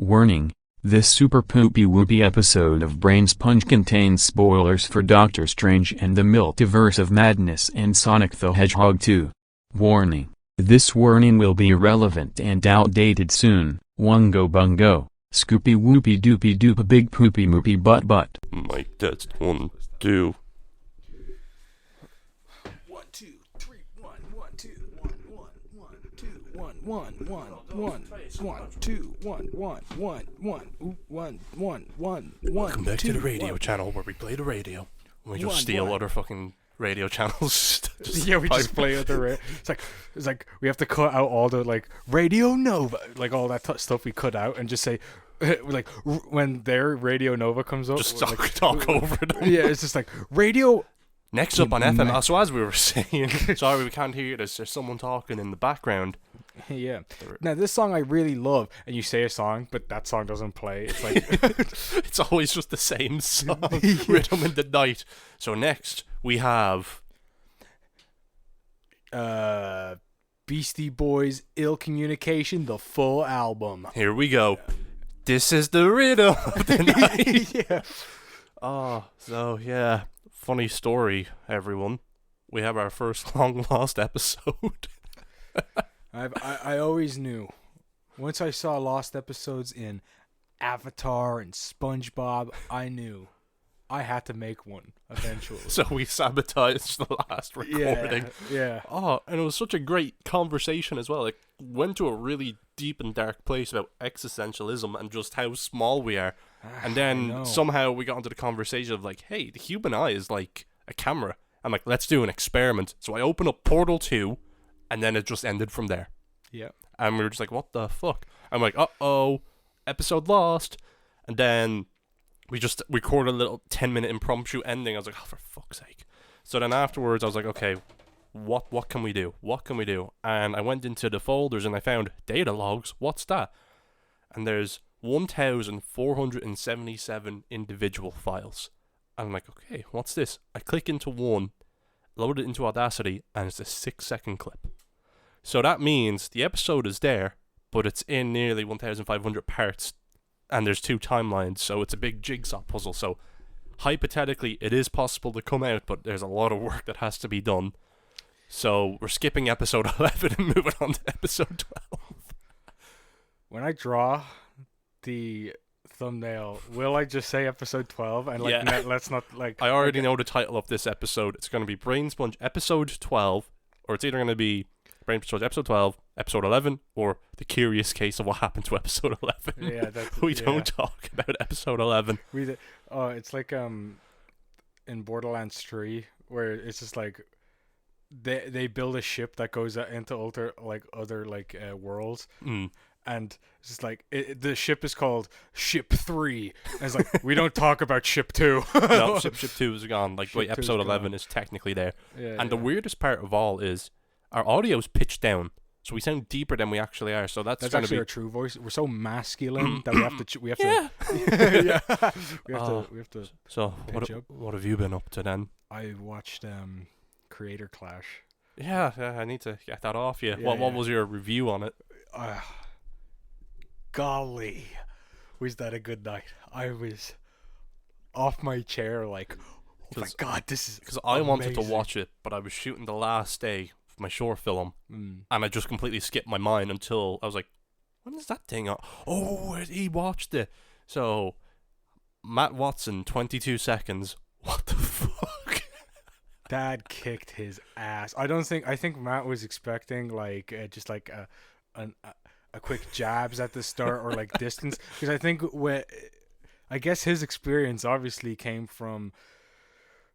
Warning: this super poopy whoopy episode of Brainsponge contains spoilers for Doctor Strange and the Multiverse of Madness and Sonic the Hedgehog 2. Warning: this warning will be irrelevant and outdated soon. Wungo bungo, scoopy whoopy doopy doop big poopy moopy butt butt. Mic test 1, 2. 1, 2, 3, 1, 1, 2, 1, 1, 1, 2, 1, 1, 1, 1, 1, 2, 1, 1, 1, 1, 1, 1, 1. Welcome back to the radio channel where we play the radio. We just steal other fucking radio channels. We just play with the radio. It's like we have to cut out all the like Radio Nova, like all that stuff we cut out, and just say like when their Radio Nova comes up, just talk over them. Yeah, it's just like radio. Next up on FM. So as we were saying, sorry we can't hear you. There's someone talking in the background. Yeah. Now this song I really love, and you say a song, but that song doesn't play. It's like it's always just the same song, Rhythm in the Night. So next we have Beastie Boys' Ill Communication, the full album. Here we go. This is the rhythm of the night. Yeah. Oh, so yeah. Funny story, everyone. We have our first long lost episode. I always knew. Once I saw lost episodes in Avatar and SpongeBob, I knew I had to make one eventually. So we sabotaged the last recording. Yeah. Oh, and it was such a great conversation as well. It went to a really deep and dark place about existentialism and just how small we are. And then somehow we got into the conversation of like, hey, the human eye is like a camera. I'm like, let's do an experiment. So I opened up Portal 2, and then it just ended from there. Yeah. And we were just like, what the fuck? I'm like, uh-oh, episode lost. And then we just recorded a little 10-minute impromptu ending. I was like, oh, for fuck's sake. So then afterwards, I was like, okay, what can we do? What can we do? And I went into the folders and I found data logs. What's that? And there's 1,477 individual files. I'm like, okay, what's this? I click into one, load it into Audacity, and it's a 6-second clip. So that means the episode is there, but it's in nearly 1,500 parts, and there's 2 timelines, so it's a big jigsaw puzzle. So hypothetically, it is possible to come out, but there's a lot of work that has to be done. So we're skipping episode 11 and moving on to episode 12. When I draw the thumbnail, will I just say episode 12 and like let's not like I already know the title of this episode. It's going to be Brainsponge episode 12, or it's either going to be Brainsponge episode 12, episode 11, or the curious case of what happened to episode 11. Yeah, we don't talk about episode 11. It's like in Borderlands 3 where it's just like they build a ship that goes into other worlds. And it's just like the ship is called Ship 3. And it's like, we don't talk about Ship 2. No, Ship 2 is gone. Like, wait, episode 11 is technically there. The weirdest part of all is our audio is pitched down, so we sound deeper than we actually are. So that's actually our true voice. We're so masculine that we have to. We have to. So what have you been up to then? I watched Creator Clash. Yeah, I need to get that off you. What was your review on it? Golly, was that a good night? I was off my chair like, oh my god, this is because I wanted to watch it, but I was shooting the last day of my short film, and I just completely skipped my mind until I was like, when is that thing on? Oh, he watched it. So Matt Watson, 22 seconds. What the fuck? Dad kicked his ass. I think Matt was expecting like just like a quick jabs at the start or like distance, because I guess his experience obviously came from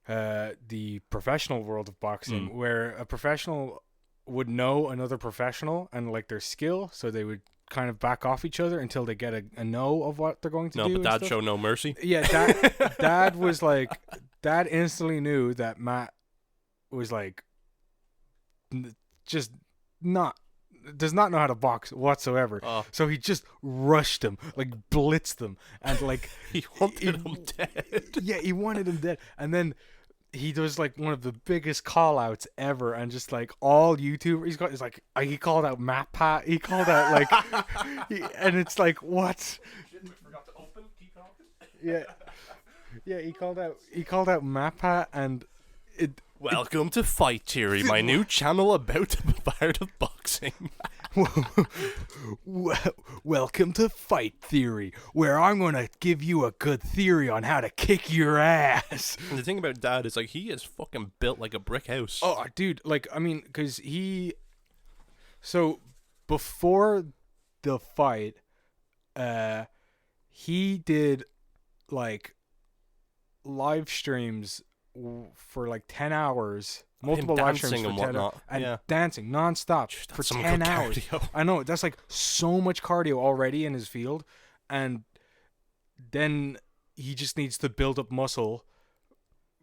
the professional world of boxing, where a professional would know another professional and like their skill, so they would kind of back off each other until they get a know of what they're going to do. No, but Dad showed no mercy. Yeah, Dad was like, Dad instantly knew that Matt was like just does not know how to box whatsoever. So he just rushed him, like blitzed him, and like he wanted him dead. Yeah, he wanted him dead. And then he does like one of the biggest call outs ever, and just like all YouTubers, he called out MatPat, he called out like and it's like, what? Shit, I forgot to open. Keep talking. Yeah, he called out MatPat, and Welcome to Fight Theory, my new channel about the art of boxing. Welcome to Fight Theory, where I'm gonna give you a good theory on how to kick your ass. And the thing about Dad is, like, he is fucking built like a brick house. Oh, dude, like, I mean, because so before the fight, he did like live streams for like 10 hours. Multiple live streams for 10 hours. And dancing non-stop for 10 hours. Cardio. I know, that's like so much cardio already in his field. And then he just needs to build up muscle,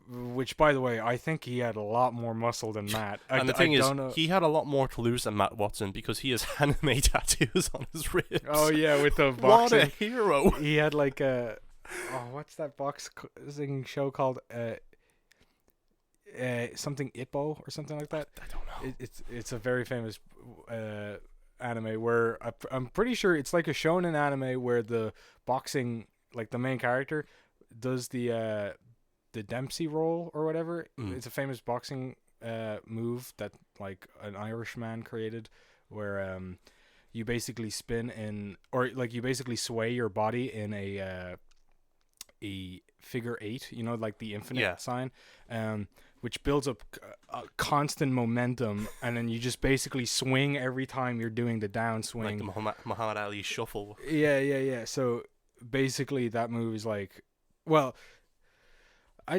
which, by the way, I think he had a lot more muscle than Matt. And the thing is, he had a lot more to lose than Matt Watson because he has anime tattoos on his ribs. Oh, yeah, with the boxing. What a hero. He had like a... Oh, what's that boxing show called? Something Itbo or something like that. I don't know. It's a very famous anime where I'm pretty sure it's like a shonen anime where the boxing, like the main character, does the Dempsey roll or whatever. It's a famous boxing move that like an Irishman created, where you basically spin in, or like you basically sway your body in a figure 8, you know, like the infinite sign, which builds up a constant momentum, and then you just basically swing every time you're doing the downswing. Like the Muhammad Ali shuffle. Yeah. So basically that move is like, well, I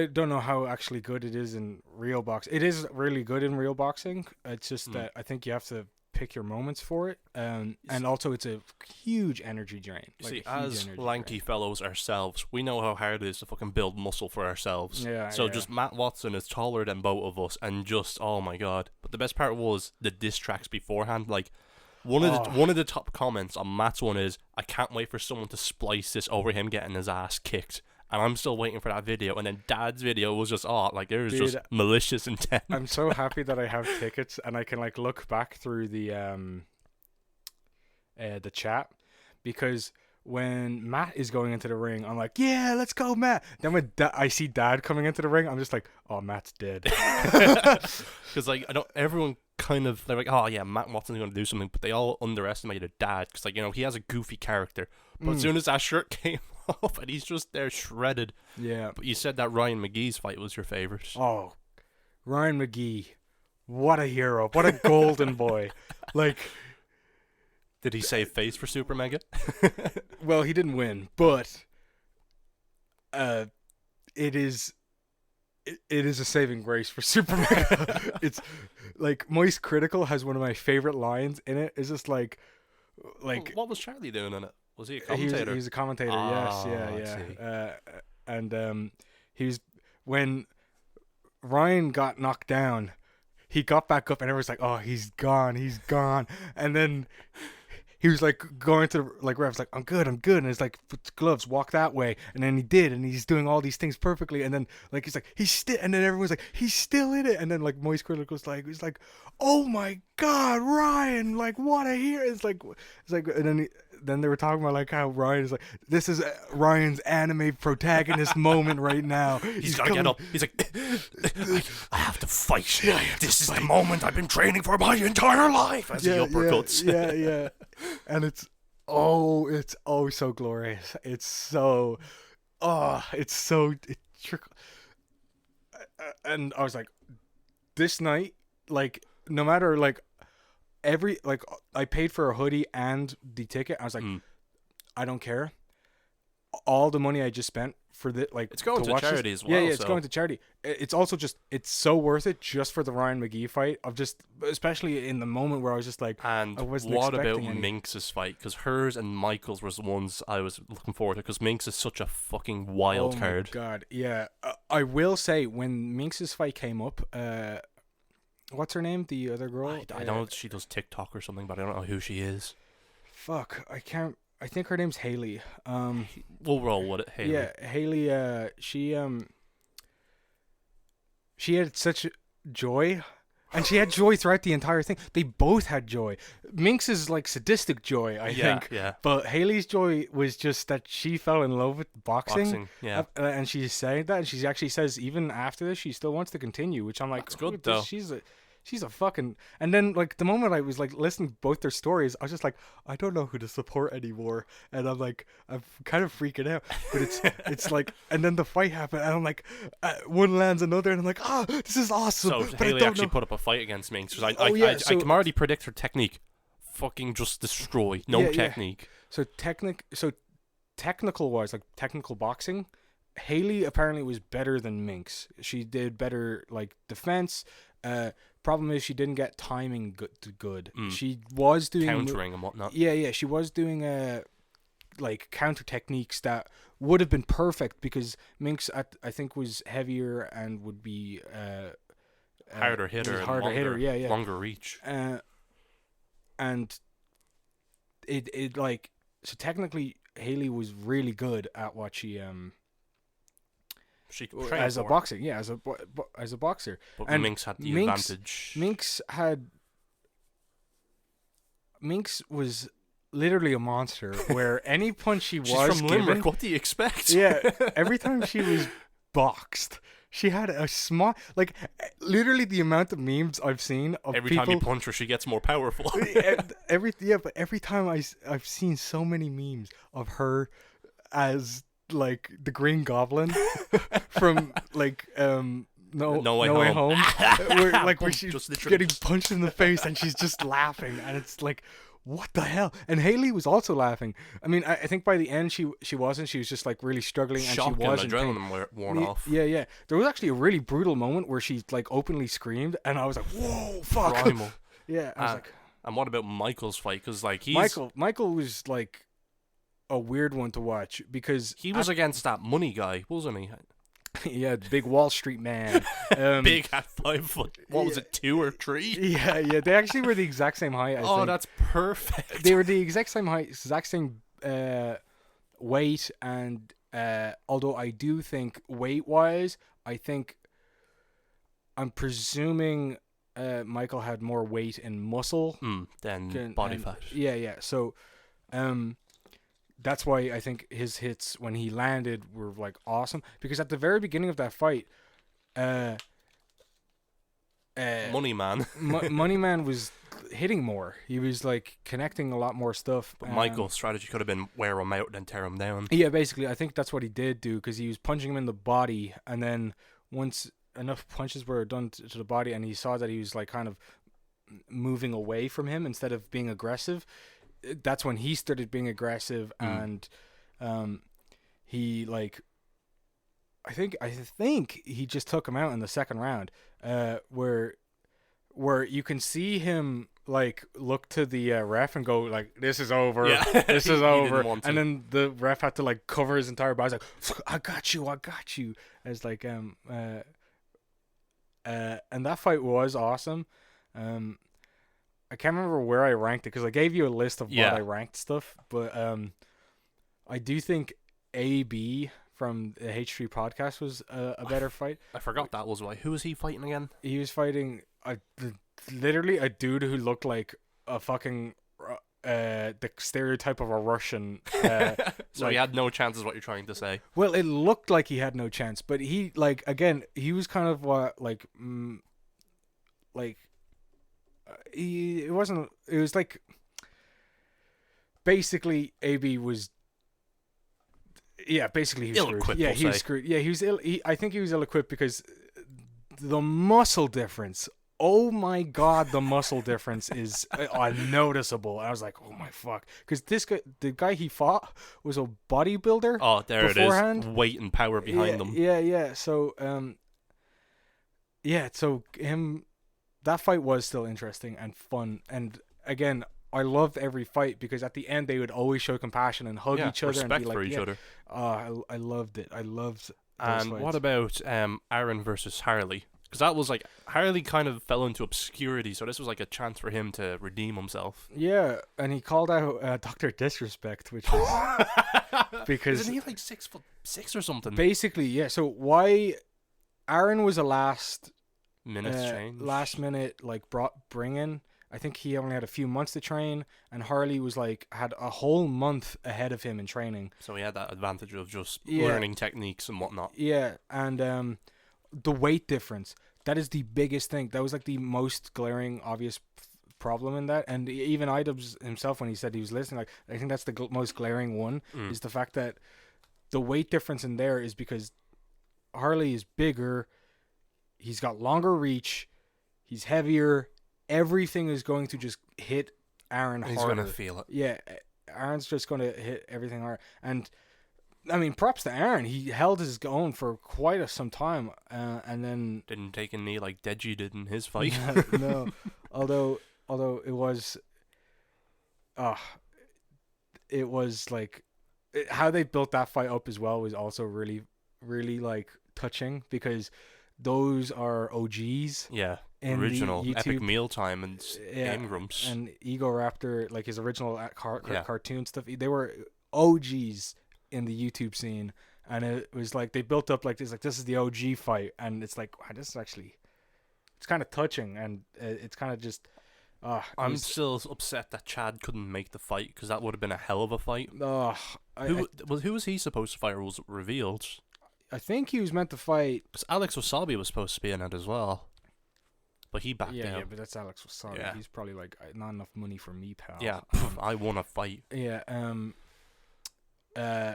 don't know how actually good it is in real boxing. It is really good in real boxing. It's just that I think you have to pick your moments for it, and also it's a huge energy drain. Like, see, as lanky fellows ourselves, we know how hard it is to fucking build muscle for ourselves. Just Matt Watson is taller than both of us, and just, oh my god. But the best part was the diss tracks beforehand. Like, one of the top comments on Matt's one is, I can't wait for someone to splice this over him getting his ass kicked. And I'm still waiting for that video. And then Dad's video was just, there's just malicious intent. I'm so happy that I have tickets and I can like look back through the chat, because when Matt is going into the ring, I'm like, yeah, let's go, Matt. Then when I see Dad coming into the ring, I'm just like, oh, Matt's dead. Because like everyone kind of, they're like, oh yeah, Matt Watson's going to do something, but they all underestimated Dad because, like, you know, he has a goofy character. But as soon as that shirt came off and he's just there shredded. Yeah. But you said that Ryan McGee's fight was your favorite. Oh, Ryan McGee. What a hero. What a golden boy. Like, did he save face for Super Mega? Well, he didn't win, but it is a saving grace for Super Mega. It's like, Moist Critical has one of my favorite lines in it. It's just like what was Charlie doing in it? Was he a commentator? He was a commentator. Yes, yeah. And he was, when Ryan got knocked down, he got back up, and everyone's like, "Oh, he's gone, and then he was like going to like refs like, I'm good, and it's like, put the gloves, walk that way, and then he did, and he's doing all these things perfectly, and then like he's like, he's still, and then everyone's like, he's still in it, and then like Moist Critical was like, oh my god, Ryan, like, what a hero. It's like, and then they were talking about like how Ryan is like, this is Ryan's anime protagonist moment right now. He's gotta get up. He's like, I have to fight. This is the moment I've been training for my entire life. As he uppercuts. Yeah. And it's so glorious. And I was like, this night, like, no matter like I paid for a hoodie and the ticket. I was like, I don't care. All the money I just spent for the, like, it's going to charity as well. Yeah, it's going to charity. It's also just, it's so worth it just for the Ryan McGee fight. Of just, especially in the moment where I was just like, and what about Minx's fight? Because hers and Michael's was the ones I was looking forward to. Because Minx is such a fucking wild card. Oh my god, yeah. I will say, when Minx's fight came up, what's her name? The other girl? I know she does TikTok or something, but I don't know who she is. Fuck, I can't. I think her name's Haley. We'll roll with it, Haley. Yeah, Haley. She she had such joy. And she had joy throughout the entire thing. They both had joy. Minx is like sadistic joy, I think. Yeah. But Haley's joy was just that she fell in love with boxing. Yeah. And she's saying that, and she actually says even after this she still wants to continue, which I'm like, that's good though. She's a fucking. And then like the moment I was like listening to both their stories, I was just like, I don't know who to support anymore, and I'm kind of freaking out. But it's like, and then the fight happened, and I'm like, one lands another, and I'm like, this is awesome. So but Haley actually put up a fight against Minx. I can already predict her technique. Fucking just destroy. No technique. So technical wise, like technical boxing, Haley apparently was better than Minx. She did better like defense. Problem is she didn't get timing good. She was doing countering and whatnot. Yeah, she was doing like counter techniques that would have been perfect because Minx I think was heavier and would be harder hitter, longer reach. And it like, so technically Haley was really good at what she as a boxer, as a boxer. But and Minx had the advantage. Minx was literally a monster. Where any punch she's from Limerick. given, what do you expect? Yeah, every time she was boxed, she had a small, like literally the amount of memes I've seen of every people, time you punch her, she gets more powerful. But every time I've seen so many memes of her as like the Green Goblin from like No Way Home, where she's just getting punched in the face and she's just laughing, and it's like, what the hell? And Haley was also laughing. I mean, I think by the end she wasn't. She was just like really struggling, and shock she was and adrenaline worn off. Yeah. There was actually a really brutal moment where she like openly screamed, and I was like, whoa, fuck. Primal. Yeah, I was like. And what about Michael's fight? Because like Michael was like a weird one to watch because he was against that money guy, wasn't he? Yeah, big Wall Street man. Big at 5 foot. What was it, 2 or 3? Yeah. They actually were the exact same height. I think. That's perfect. They were the exact same height, exact same weight, and although I do think weight-wise, I'm presuming Michael had more weight and muscle than body fat. Yeah. So, that's why I think his hits when he landed were like awesome, because at the very beginning of that fight, Money Man was hitting more. He was like connecting a lot more stuff. But Michael's strategy could have been wear him out and tear him down. Yeah, basically, I think that's what he did do, because he was punching him in the body, and then once enough punches were done to the body, and he saw that he was like kind of moving away from him instead of being aggressive. That's when he started being aggressive, and he like, I think he just took him out in the second round, where you can see him like look to the ref and go like, "This is over, this is over," and then the ref had to like cover his entire body. He's like, I got you. And it's like and that fight was awesome. I can't remember where I ranked it because I gave you a list of what I ranked stuff, but I do think AB from the H3 podcast was a better fight. I forgot that was why. Who was he fighting again? He was fighting literally a dude who looked like a fucking the stereotype of a Russian. So he had no chance, is what you're trying to say. Well, it looked like he had no chance, but he like, again, he was kind of it was like basically AB was basically he was ill-equipped, screwed. Yeah, he was screwed. Yeah, he was I think he was ill-equipped because the muscle difference, oh my god, the muscle difference is unnoticeable. I was like, oh my fuck, because the guy he fought was a bodybuilder. Oh, there beforehand. It is, weight and power behind them. So so him, that fight was still interesting and fun. And again, I loved every fight because at the end they would always show compassion and hug each other and be like, for each other. I loved it. I loved those And fights. what about Aaron versus Harley? Because that was like, Harley kind of fell into obscurity, so this was like a chance for him to redeem himself. Yeah, and he called out Dr. Disrespect, which was because isn't he like 6'6" or something? Basically, yeah. So why Aaron was a last change. last minute like bring in. I think he only had a few months to train, and Harley was like had a whole month ahead of him in training. So he had that advantage of just learning techniques and whatnot. Yeah, and the weight difference, that is the biggest thing. That was like the most glaring, obvious problem in that. And even Idubbbz himself, when he said he was listening, like I think that's the most glaring one, is the fact that the weight difference in there is because Harley is bigger, he's got longer reach, he's heavier. Everything is going to just hit Aaron harder. He's going to feel it. Yeah, Aaron's just going to hit everything hard. And, I mean, props to Aaron. He held his own for quite some time. And then... Didn't take a knee like Deji did in his fight. No. Although it was... it was, like... how they built that fight up as well was also really, really, like, touching. Because those are OGs. Yeah. Original Epic Mealtime and Game Grumps and Ego Raptor, like his original cartoon stuff. They were OGs in the YouTube scene, and it was like they built up like this is the OG fight, and it's like wow, this is actually it's kind of touching, and it's kind of just. I'm still upset that Chad couldn't make the fight because that would have been a hell of a fight. Who was he supposed to fight, or was it revealed? I think he was meant to fight because Alex Wasabi was supposed to be in it as well. But he backed down. Yeah, but that's Alex Wasabi. Yeah. He's probably like, not enough money for me, pal. Yeah, I want to fight. Yeah,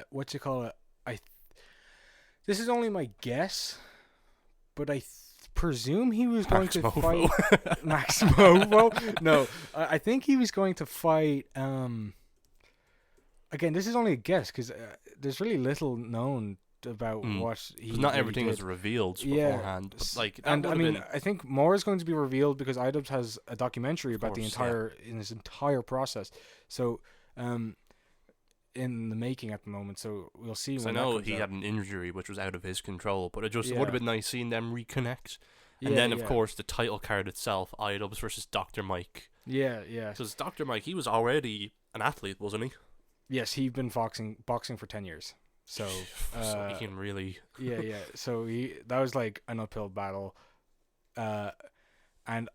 what you call it? This is only my guess, but I presume he was going to fight Max Movo. No, I think he was going to fight. Again, this is only a guess because there's really little known about what he not really everything did. Was revealed beforehand. But like, and I mean, I think more is going to be revealed because Idubbbz has a documentary about the entire in his entire process. So, in the making at the moment. So we'll see. When I know he had an injury which was out of his control, but it just would have been nice seeing them reconnect. And then, of course, the title card itself, Idubbbz versus Dr. Mike. Yeah. Because Dr. Mike, he was already an athlete, wasn't he? Yes, he'd been boxing for 10 years. So he can really... yeah. So that was like an uphill battle. And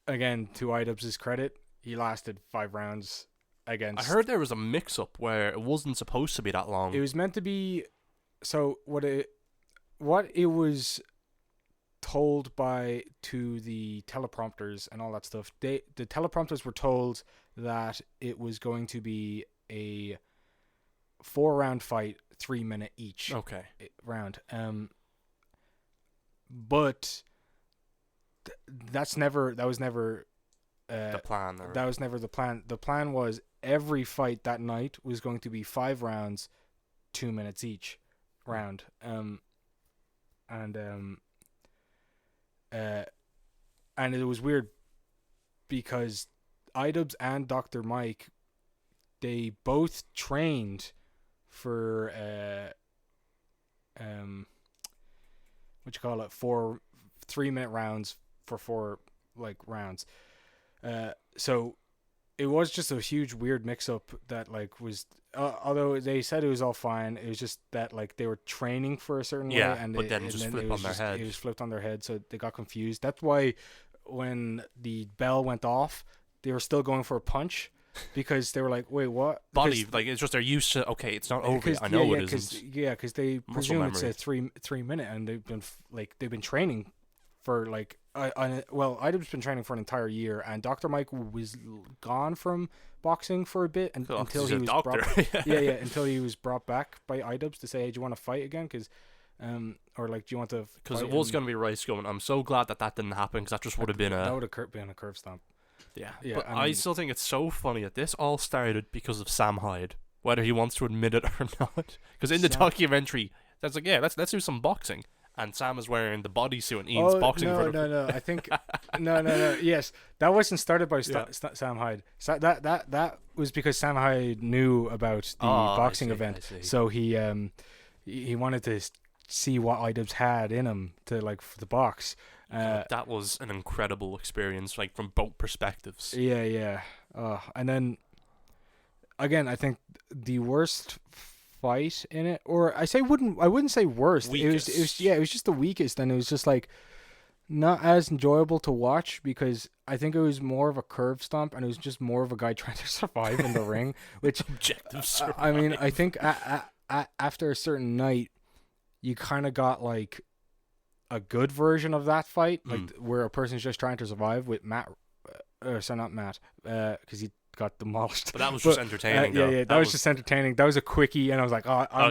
again, to Idubbbz's credit, he lasted 5 rounds against... I heard there was a mix-up where it wasn't supposed to be that long. It was meant to be... So what it was told to the teleprompters and all that stuff, the teleprompters were told that it was going to be a 4-round fight, 3-minute each. Okay. Round. But that was never the plan. That was never the plan. The plan was every fight that night was going to be 5 rounds, 2 minutes each round. And it was weird because Idubbbz and Dr. Mike, they both trained for 4 3-minute rounds for 4 like rounds. So it was just a huge weird mix up that like was although they said it was all fine, it was just that like they were training for a certain way and but then just flip on their head. It was flipped on their head, so they got confused. That's why when the bell went off, they were still going for a punch. Because they were like, wait, what? Body, like, it's just they're used to, okay, it's not over yet. I know it isn't. Because they presume it's a 3-minute, and they've been training for, like, Idubbbz's been training for an entire year, and Dr. Mike was gone from boxing for a bit until he was until he was brought back by Idubbbz to say, hey, do you want to fight again? Because, or, like, do you want to... Because it was going to be Rice going, I'm so glad that didn't happen, because that just would have been That would have been a curve stomp. Yeah, but I still think it's so funny that this all started because of Sam Hyde, whether he wants to admit it or not. Because in the documentary, that's like, let's do some boxing, and Sam is wearing the bodysuit and Ian's boxing. No. I think no. Yes, that wasn't started by Sam Hyde. So that was because Sam Hyde knew about the boxing event, so he wanted to see what Idubbbz had in him to box. That was an incredible experience, like from both perspectives. Yeah. And then again, I think the worst fight in it, or I wouldn't say worst. Weakest. It was just the weakest, and it was just like not as enjoyable to watch because I think it was more of a curve stomp, and it was just more of a guy trying to survive in the ring, which Objective survive. I mean, I think after a certain night, you kind of got like a good version of that fight, like where a person's just trying to survive with Matt. Sorry, not Matt, because he got demolished. But that was just entertaining. Yeah, that was just entertaining. That was a quickie, and I was like,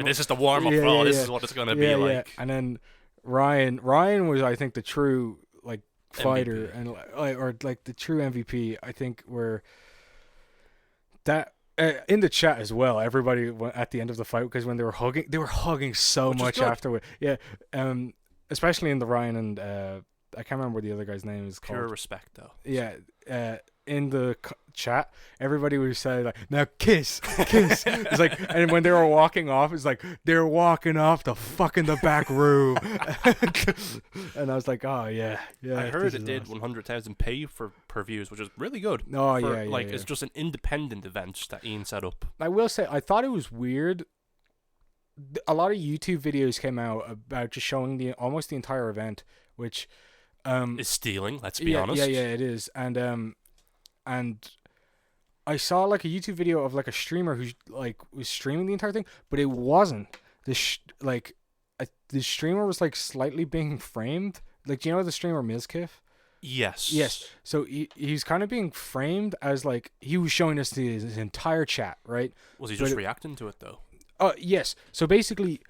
this is the warm up. This is what it's gonna be like. Yeah. And then Ryan was, I think, the true like fighter MVP. and or like the true MVP. I think where that. In the chat as well, everybody at the end of the fight, because when they were hugging so Which much afterward. Yeah, especially in the Ryan and I can't remember what the other guy's name is called. Pure respect, though. Yeah, in the chat, everybody would say like, "Now kiss." It's like, and when they were walking off, it's like they're walking off the back room, and I was like, "Oh yeah." I heard it did 100,000 pay per views, which is really good. Oh It's just an independent event that Ian set up. I will say, I thought it was weird. A lot of YouTube videos came out about just showing almost the entire event, which is stealing. Let's be honest. Yeah, it is, and I saw like a YouTube video of like a streamer who like was streaming the entire thing, but it wasn't. The streamer was like slightly being framed. Like, do you know the streamer Mizkif? Yes. So he's kind of being framed as like he was showing us his entire chat, right? Was he just reacting to it though? Yes. So basically,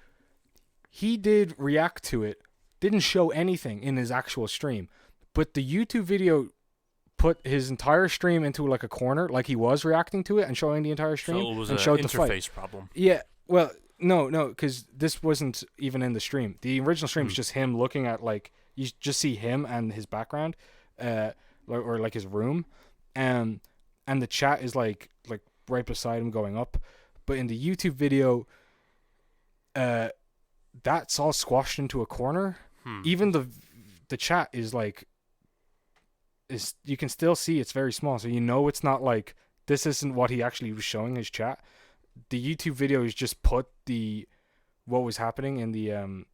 he did react to it. Didn't show anything in his actual stream, but the YouTube video put his entire stream into like a corner, like he was reacting to it and showing the entire stream. So it was and an showed the interface fight. problem. Yeah. Well, no, because this wasn't even in the stream. The original stream is just him looking at like you just see him and his background, or like his room, and the chat is like right beside him going up. But in the YouTube video, that's all squashed into a corner. Even the chat is like, you can still see it's very small, so you know it's not like this isn't what he actually was showing his chat. The YouTube video is just put what was happening in the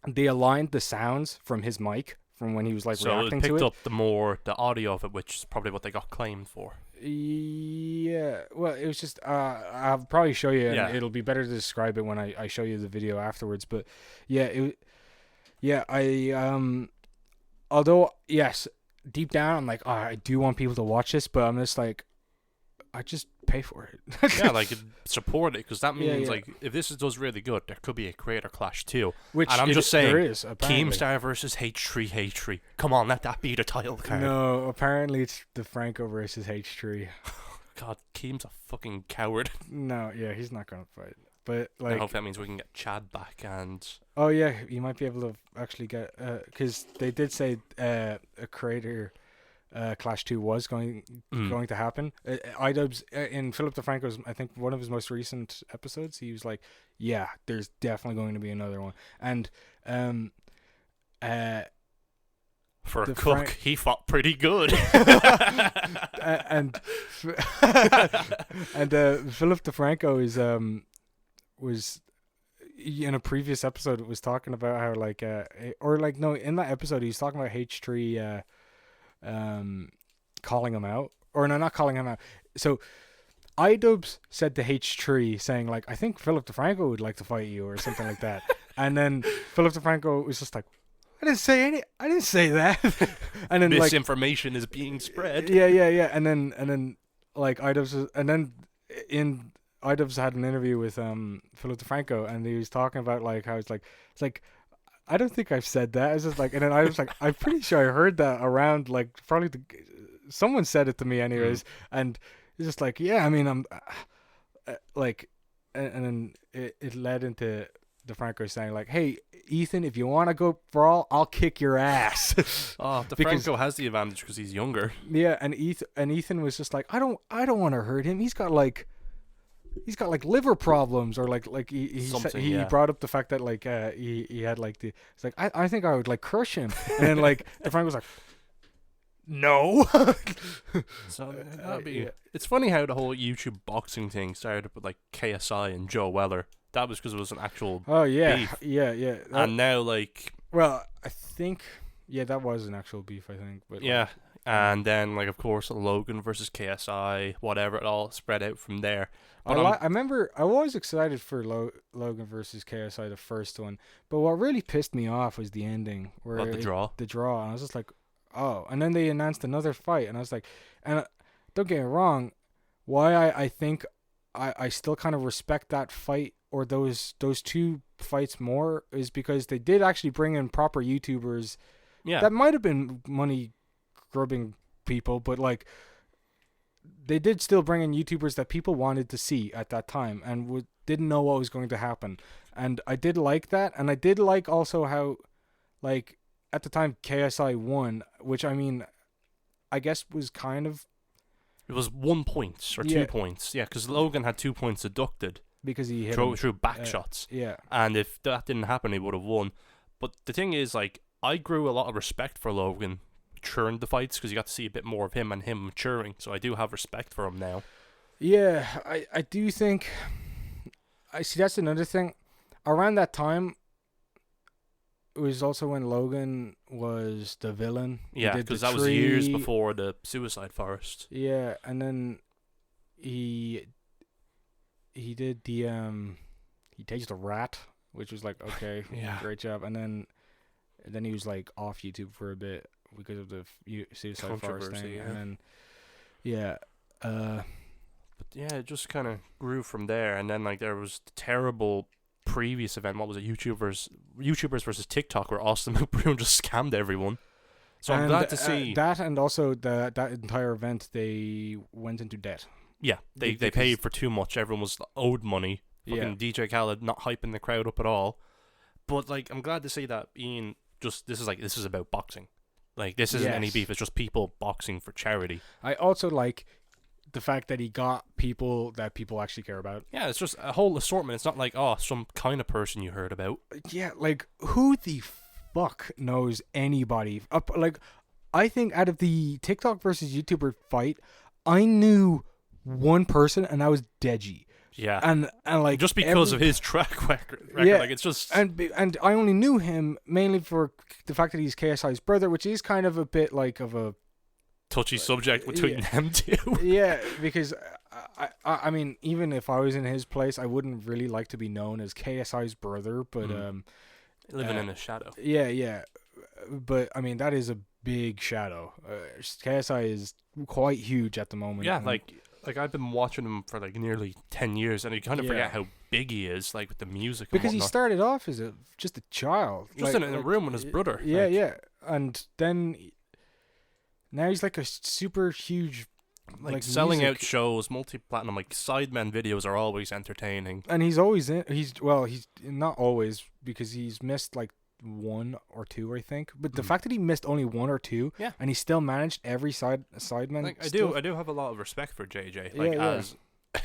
they aligned the sounds from his mic from when he was like reacting to it. So it picked up the audio of it, which is probably what they got claimed for. Yeah, well, it was just I'll probably show you, and Yeah. it'll be better to describe it when I show you the video afterwards. But yeah, although yes, deep down I'm like, I do want people to watch this, but I'm just like, I just pay for it. Yeah, like support it, because that means Yeah. like if this does really good, there could be a creator clash too. Which And I'm just saying, there is apparently. Keemstar versus H3. Come on, let that be the title card. No, apparently it's the Franco versus H3. God, Keem's a fucking coward. No, yeah, he's not gonna fight. But like, I hope that means we can get Chad back and. oh yeah, you might be able to actually get because they did say a creator Clash 2 was going to happen. iDubbbz in Philip DeFranco's, I think one of his most recent episodes, he was like, yeah, there's definitely going to be another one. And For a cook, he fought pretty good. and Philip DeFranco was in a previous episode was talking about how like in that episode he was talking about H3 calling him out, or no, not calling him out. So iDubbbz said to H3 saying like, I think Philip DeFranco would like to fight you or something like that. And then Philip DeFranco was just like, I didn't say that. And then misinformation is being spread. Yeah. And then like iDubbbz had an interview with Philip DeFranco, and he was talking about like how it's like I don't think I've said that. It's just like, and then I was like, I'm pretty sure I heard that around like probably someone said it to me anyways, and it's just like, yeah, I mean I'm like, and then it led into DeFranco saying like, hey Ethan, if you want to go brawl, I'll kick your ass. Oh, DeFranco has the advantage because he's younger. Yeah, and Ethan was just like, I don't want to hurt him. He's got like liver problems, or like he brought up the fact that like he had like it's like I think I would like crush him, and then like DeFranco was like, No. So that'd be. Yeah. It's funny how the whole YouTube boxing thing started with like KSI and Joe Weller. That was because it was an actual Oh yeah, beef. yeah. And now like Well, I think that was an actual beef. I think, but yeah, and then like of course Logan versus KSI, whatever. It all spread out from there. But I remember I was excited for Logan versus KSI, the first one, but what really pissed me off was the ending, where the draw. The draw, and I was just like, oh. And then they announced another fight, and I was like, and don't get me wrong, why I think I still kind of respect that fight or those two fights more is because they did actually bring in proper YouTubers. Yeah, That might have been money grubbing people, but like they did still bring in YouTubers that people wanted to see at that time and didn't know what was going to happen. And I did like that, and I did like also how, like, at the time KSI won, which I mean, I guess was kind of it was 1 point or 2 points. Yeah, because Logan had 2 points deducted because he hit through back shots. Yeah, And if that didn't happen, he would have won. But the thing is, like, I grew a lot of respect for Logan during the fights because you got to see a bit more of him and him maturing. So I do have respect for him now. yeah. I do think. I see. That's another thing. Around that time, it was also when Logan was the villain. Yeah, because that was years before the Suicide Forest. Yeah, and then he did the he takes the rat, which was like, okay, Yeah. great job. And then he was like off YouTube for a bit because of the Suicide Forest thing. Yeah. And then yeah, But yeah, it just kind of grew from there. And then like there was the terrible previous event. What was it? YouTubers versus TikTok, where Austin McBroom just scammed everyone. So I'm glad to see that, and also that entire event they went into debt. Yeah, they paid for too much. Everyone was owed money. Yeah. DJ Khaled not hyping the crowd up at all. But like, I'm glad to see that Ian this is about boxing. Like, this isn't any beef. It's just people boxing for charity. I also like the fact that he got people that people actually care about. Yeah, it's just a whole assortment. It's not like, oh, some kind of person you heard about. Yeah, like, who the fuck knows anybody? Like, I think out of the TikTok versus YouTuber fight, I knew one person, and that was Deji. Yeah, and like just because of his track record. Yeah, like it's just and I only knew him mainly for the fact that he's KSI's brother, which is kind of a bit like of a touchy subject between them two. Yeah, because I mean, even if I was in his place, I wouldn't really like to be known as KSI's brother, but living in a shadow. Yeah, but I mean that is a big shadow. KSI is quite huge at the moment. Yeah, like I've been watching him for like nearly 10 years, and you kind of forget how big he is, like with the music. Because and he started off as just a child, just in a room with his brother. Yeah, and then now he's like a super huge, like selling out shows, multi-platinum. Like Sidemen videos are always entertaining, and he's always in. He's not always, because he's missed like 1 or 2, I think. But the fact that he missed only 1 or 2, and he still managed every Sidemen. Like I do have a lot of respect for JJ, like as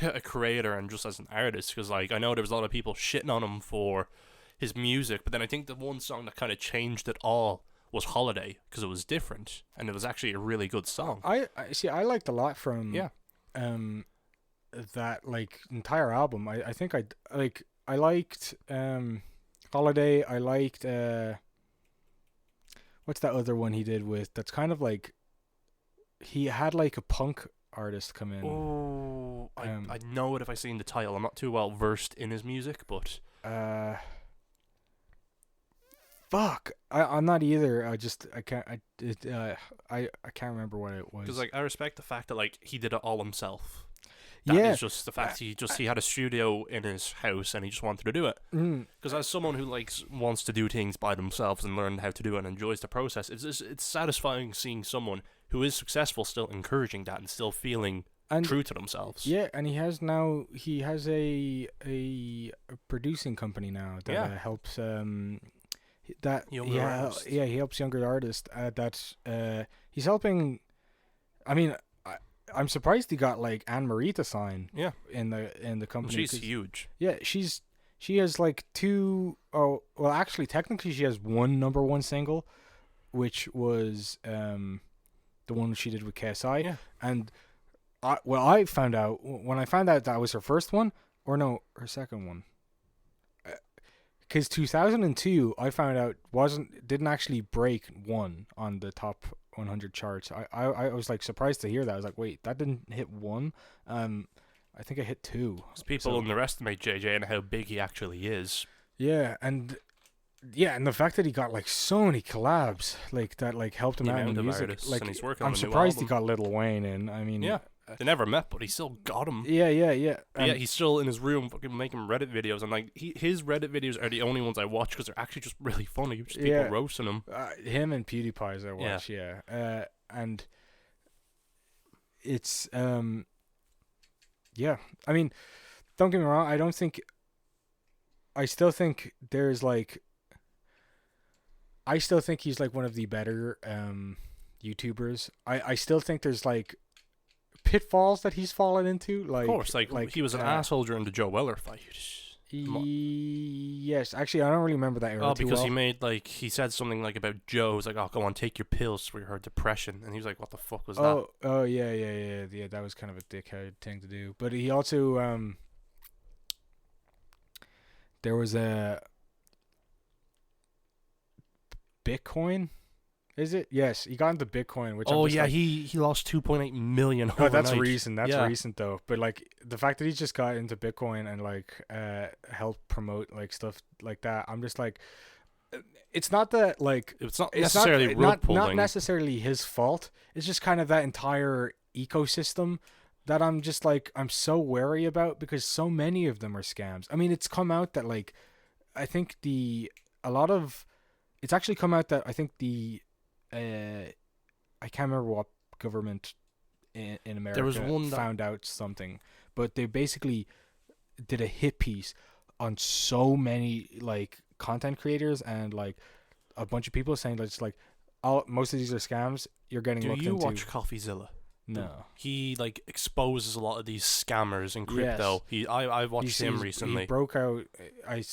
a creator and just as an artist, because like I know there was a lot of people shitting on him for his music, but then I think the one song that kind of changed it all was Holiday, because it was different and it was actually a really good song. I see. I liked a lot from that like entire album. I think I liked Holiday. I liked what's that other one he did with that's kind of like he had like a punk artist come in. Oh, I know it if I seen the title. I'm not too well versed in his music, but fuck, I'm not either. I can't remember what it was. Because like I respect the fact that like he did it all himself. That is just the fact he had a studio in his house and he just wanted to do it. Because as someone who wants to do things by themselves and learn how to do it and enjoys the process, it's satisfying seeing someone who is successful still encouraging that and still feeling true to themselves. Yeah, and he has a producing company now that helps he helps younger artists. He's helping. I mean, I'm surprised he got like Anne Marie to sign. Yeah, in the company. She's huge. Yeah, she has like 2. Oh, well, actually, technically, she has 1 number 1 single, which was the one she did with KSI. Yeah. And I found out when I found out that was her first one, or no, her second one. Because 2002, I found out didn't actually break one on the top 100 charts. I was like surprised to hear that. I was like, wait, that didn't hit one. I think it hit two. People underestimate JJ and how big he actually is. Yeah, and the fact that he got like so many collabs like that like helped him out in music. Like, and he's working I'm on a new surprised he album. got Lil Wayne in. I mean, Yeah. They never met, but he still got him. Yeah. Yeah, he's still in his room fucking making Reddit videos, and like his Reddit videos are the only ones I watch because they're actually just really funny. Just people roasting him. Him and PewDiePie's I watch. Yeah. And it's yeah. I mean, don't get me wrong. I still think there's like. I still think he's like one of the better YouTubers. I still think there's like pitfalls that he's fallen into. Like, of course, like he was an asshole during the Joe Weller fight. Yes, actually, I don't really remember that era. Because he made he said something like about Joe. He's like, "Oh, go on, take your pills for her depression," and he was like, "What the fuck was that?" Oh, yeah. That was kind of a dickhead thing to do. But he also there was a Bitcoin. Is it? Yes, he got into Bitcoin, which he lost 2.8 million. Oh, that's recent. That's yeah. recent though. But like the fact that he just got into Bitcoin and like helped promote like stuff like that, I'm just like, it's not that like it's not necessarily not necessarily his fault. It's just kind of that entire ecosystem that I'm just like I'm so wary about because so many of them are scams. I mean, it's come out that like I think it's actually come out that I think I can't remember what government in America there was one found out something, but they basically did a hit piece on so many like content creators and like a bunch of people saying that it's like most of these are scams. You're getting looked into. Do you watch CoffeeZilla? No. He like exposes a lot of these scammers in crypto. Yes. I watched him recently. He broke out. I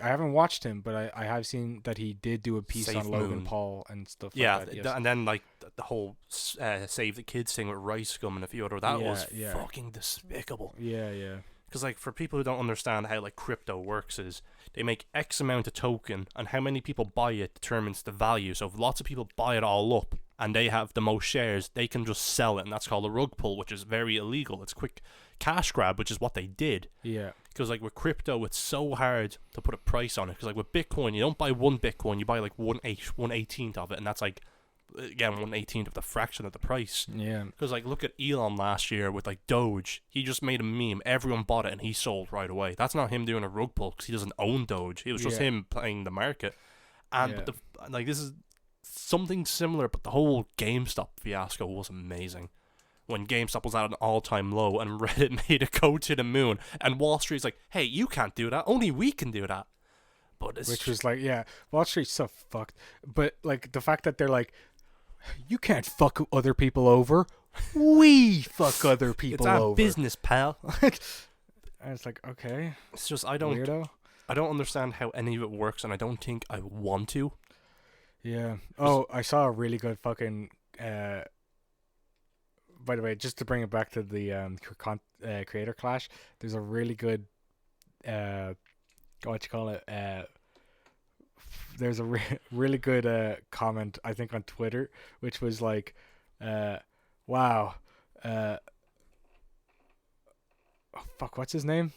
haven't watched him, but I have seen that he did do a piece on Logan Paul and stuff like that. Yes. And then like the whole Save the Kids thing with Rice Gum and a few other that was fucking despicable. Yeah. Because like for people who don't understand how like crypto works is they make X amount of token and how many people buy it determines the value. So if lots of people buy it all up and they have the most shares, they can just sell it, and that's called a rug pull, which is very illegal. It's quick cash grab, which is what they did. Yeah. Because like with crypto, it's so hard to put a price on it. Because like with Bitcoin, you don't buy one Bitcoin, you buy like 1/18th of it, and that's like again 1/18th of the fraction of the price. Yeah. Because like look at Elon last year with like Doge, he just made a meme, everyone bought it, and he sold right away. That's not him doing a rug pull because he doesn't own Doge. It was just him playing the market, and but this is something similar, but the whole GameStop fiasco was amazing. When GameStop was at an all-time low and Reddit made a go to the moon, and Wall Street's like, hey, you can't do that, only we can do that. But which was like, Wall Street's so fucked. But like the fact that they're like, you can't fuck other people over, we fuck other people over. It's our business, pal. And it's like, okay, it's just I don't understand how any of it works, and I don't think I want to. Yeah. Oh, I saw a really good fucking. By the way, just to bring it back to the creator clash, there's a really good. What you call it? There's a really good comment I think on Twitter, which was like, "Wow, oh fuck, what's his name?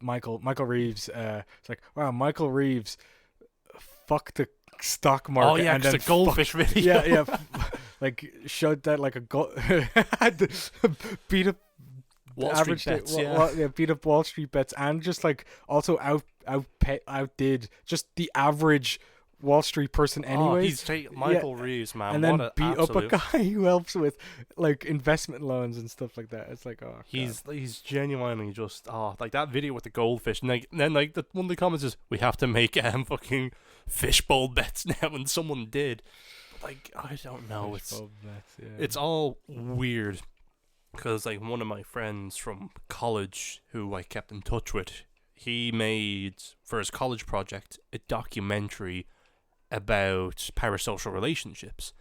Michael Reeves. It's like, wow, Michael Reeves, fuck the stock market." Oh yeah, and then the goldfish video. Yeah, like showed that like a beat up Wall Street bets, beat up Wall Street bets, and just like also outdid just the average Wall Street person anyways. Michael Reeves, man, and then beat up a guy who helps with like investment loans and stuff like that. It's like, oh, he's genuinely just like that video with the goldfish, and then one of the comments is, we have to make fucking fishbowl bets now, and someone did. Like, I don't know, it's all weird. Because like one of my friends from college who I kept in touch with, he made for his college project a documentary about parasocial relationships,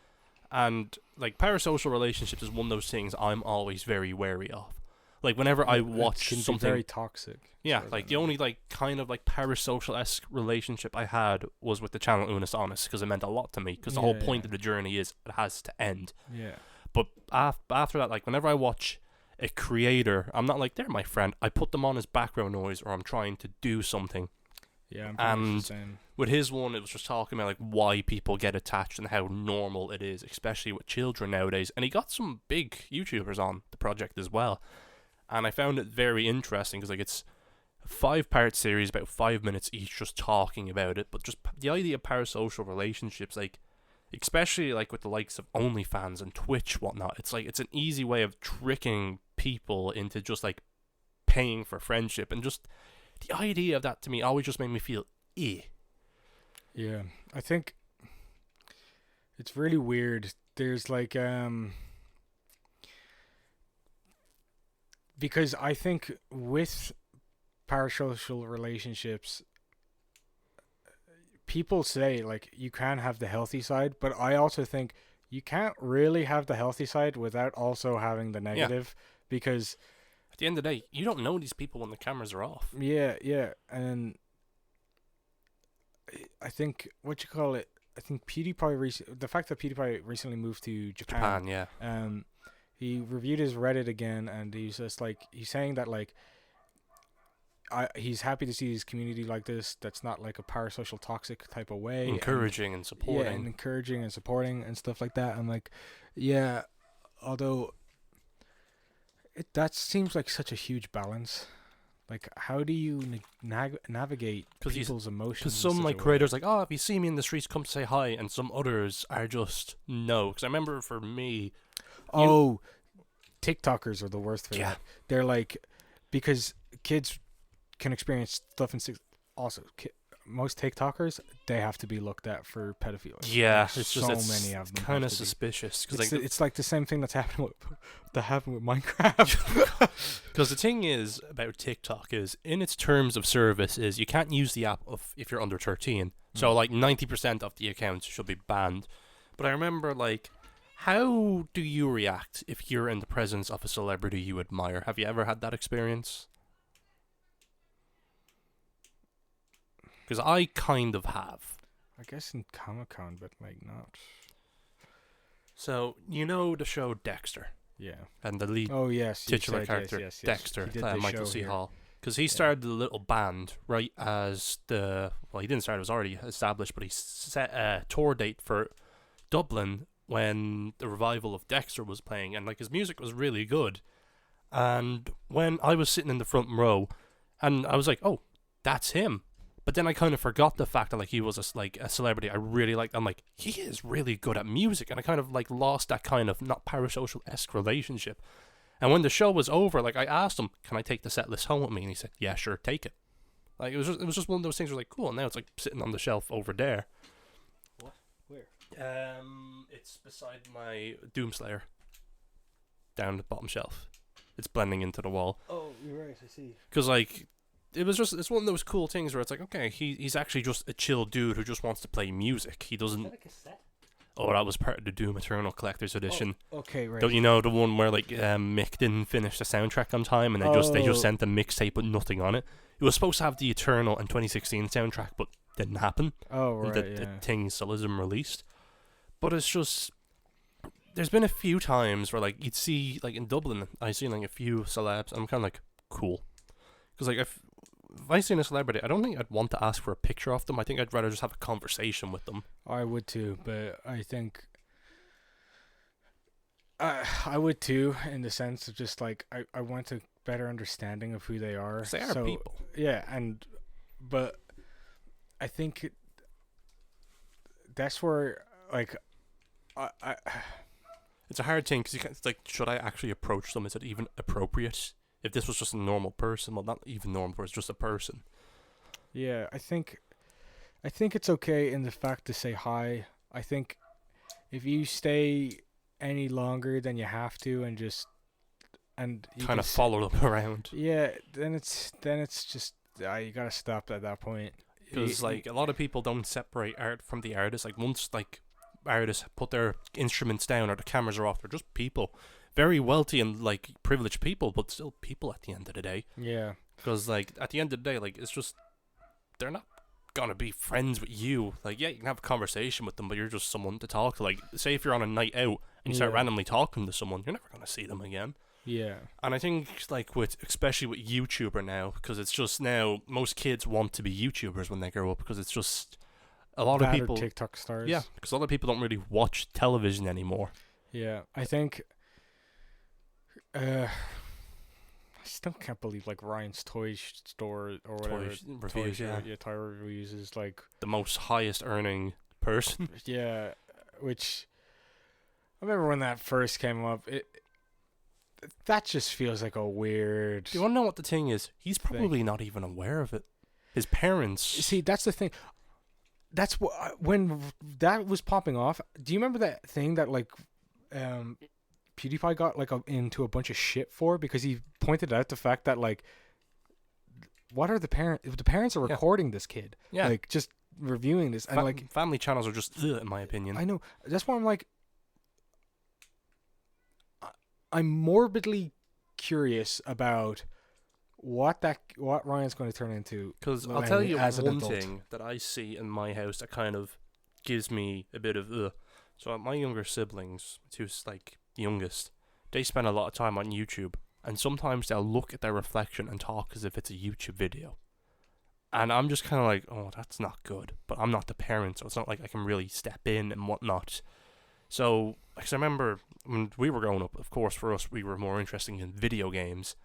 And like parasocial relationships is one of those things I'm always very wary of. Like whenever I watch can something, be very toxic. yeah, like the only like kind of like parasocial-esque relationship I had was with the channel Unis Honest, because it meant a lot to me. Because the whole point of the journey is it has to end. Yeah. But after that, like whenever I watch a creator, I'm not like they're my friend. I put them on as background noise, or I'm trying to do something. Yeah, I'm pretty much And the same. with his one, it was just talking about like why people get attached and how normal it is, especially with children nowadays. And he got some big YouTubers on the project as well. And I found it very interesting because like it's a 5-part series, about 5 minutes each, just talking about it. But just the idea of parasocial relationships, like especially like with the likes of OnlyFans and Twitch, whatnot. It's like it's an easy way of tricking people into just like paying for friendship, and just the idea of that to me always just made me feel Yeah, I think it's really weird. There's like because I think with parasocial relationships, people say like you can have the healthy side, but I also think you can't really have the healthy side without also having the negative, because at the end of the day, you don't know these people when the cameras are off. yeah, and I think I think PewDiePie the fact that PewDiePie recently moved to Japan, Yeah. he reviewed his Reddit again, and he's just like, he's saying that like he's happy to see his community like this, that's not like a parasocial toxic type of way, Encouraging and supporting. yeah, and encouraging and supporting and stuff like that. I'm like, yeah, although that seems like such a huge balance. Like, how do you navigate people's emotions? Because some like creators like, oh, if you see me in the streets, come say hi, and some others are just no. Because I remember for me, TikTokers are the worst for that. They're like, because kids can experience stuff in also most TikTokers, they have to be looked at for pedophilia. Yeah, like, it's just many of them kind of suspicious, because it's like the same thing that's happened with Minecraft. Because the thing is about TikTok is, in its terms of service, is you can't use the app if you're under 13. So like 90% of the accounts should be banned. But I remember like, how do you react if you're in the presence of a celebrity you admire? Have you ever had that experience? Because I kind of have. I guess in Comic-Con, but like not. So, you know the show Dexter? Yeah. And the lead titular character, Dexter, Michael C. Hall. Because he started a little band right as he didn't start, it was already established, but he set a tour date for Dublin when the revival of Dexter was playing, and like his music was really good. And when I was sitting in the front row, and I was like, oh, that's him. But then I kind of forgot the fact that like he was a celebrity I really liked. I'm like, he is really good at music, and I kind of like lost that kind of not parasocial-esque relationship. And when the show was over, like I asked him, "Can I take the set list home with me?" And he said, "Yeah, sure, take it." Like it was just one of those things where like, cool. And now it's like sitting on the shelf over there. What? Where? It's beside my Doomslayer. Down the bottom shelf. It's blending into the wall. Oh, you're right. I see. Because like, it's one of those cool things where it's like, okay, he's actually just a chill dude who just wants to play music. He doesn't. Is that a cassette? Oh, that was part of the Doom Eternal Collector's Edition. Oh, okay, right. Don't you know the one where like Mick didn't finish the soundtrack on time, and they just sent the mixtape with nothing on it. It was supposed to have the Eternal and 2016 soundtrack, but didn't happen. Oh, right. The thing still isn't released. But it's just, there's been a few times where like you'd see like in Dublin, I seen like a few celebs, and I'm kind of like, cool, because like if I seen a celebrity, I don't think I'd want to ask for a picture of them. I think I'd rather just have a conversation with them. I would too, but I think I would too, in the sense of just like I want a better understanding of who they are. They are people. Yeah, but I think that's where like I it's a hard thing because it's like, should I actually approach them? Is it even appropriate? If this was just a normal person, well, not even normal person, just a person. Yeah, I think it's okay in the fact to say hi. I think if you stay any longer than you have to and you kind of follow them around. Yeah, then it's just you gotta stop at that point. Because like a lot of people don't separate art from the artist. Like once like artists put their instruments down or the cameras are off. They're just people, very wealthy and like privileged people, but still people at the end of the day. Yeah. Because like at the end of the day, like it's just they're not gonna be friends with you. Like yeah, you can have a conversation with them, but you're just someone to talk to. Like say if you're on a night out and you start randomly talking to someone, you're never gonna see them again. Yeah. And I think like especially with YouTuber now, because it's just now most kids want to be YouTubers when they grow up, because it's just a lot of people TikTok stars. Yeah, because a lot of people don't really watch television anymore. Yeah, I think. I still can't believe like Ryan's toy store or whatever. Reviews, toy reviews is like the most highest earning person. Yeah, which I remember when that first came up. That just feels like a weird. Do you want to know what the thing is? He's probably not even aware of it. His parents. See, that's the thing. That's what when that was popping off. Do you remember that thing that like, PewDiePie got like into a bunch of shit for because he pointed out the fact that like, what are the parents? If the parents are recording this kid, like just reviewing this, and like family channels are just, in my opinion. I know. That's why I'm like, I'm morbidly curious about what Ryan's going to turn into. Because I'll tell you one thing that I see in my house that kind of gives me a bit of So my younger siblings, who's like the youngest, they spend a lot of time on YouTube, and sometimes they'll look at their reflection and talk as if it's a YouTube video. And I'm just kind of like, oh, that's not good. But I'm not the parent, so it's not like I can really step in and whatnot. So, because I remember when we were growing up, of course, for us, we were more interested in video games.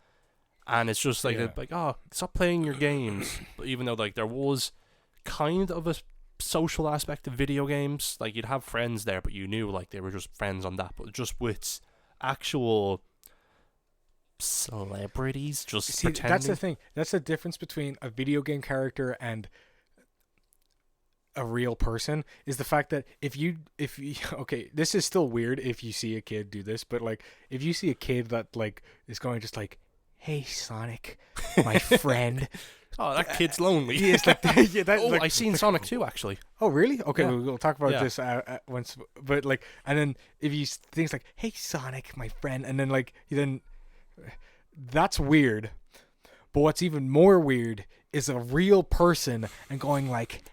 And it's just like, stop playing your games. But even though, like, there was kind of a social aspect of video games, like, you'd have friends there, but you knew, like, they were just friends on that. But just with actual celebrities just pretending. That's the thing. That's the difference between a video game character and a real person, is the fact that if you okay, this is still weird if you see a kid do this, but like if you see a kid that like is going just like, hey Sonic, my friend. Oh, that kid's lonely. Yeah, it's like, like, I seen Sonic 2 actually. Oh really? Okay, we'll talk about this once. But like, and then if you things like, hey Sonic, my friend, and then like that's weird. But what's even more weird is a real person and going like,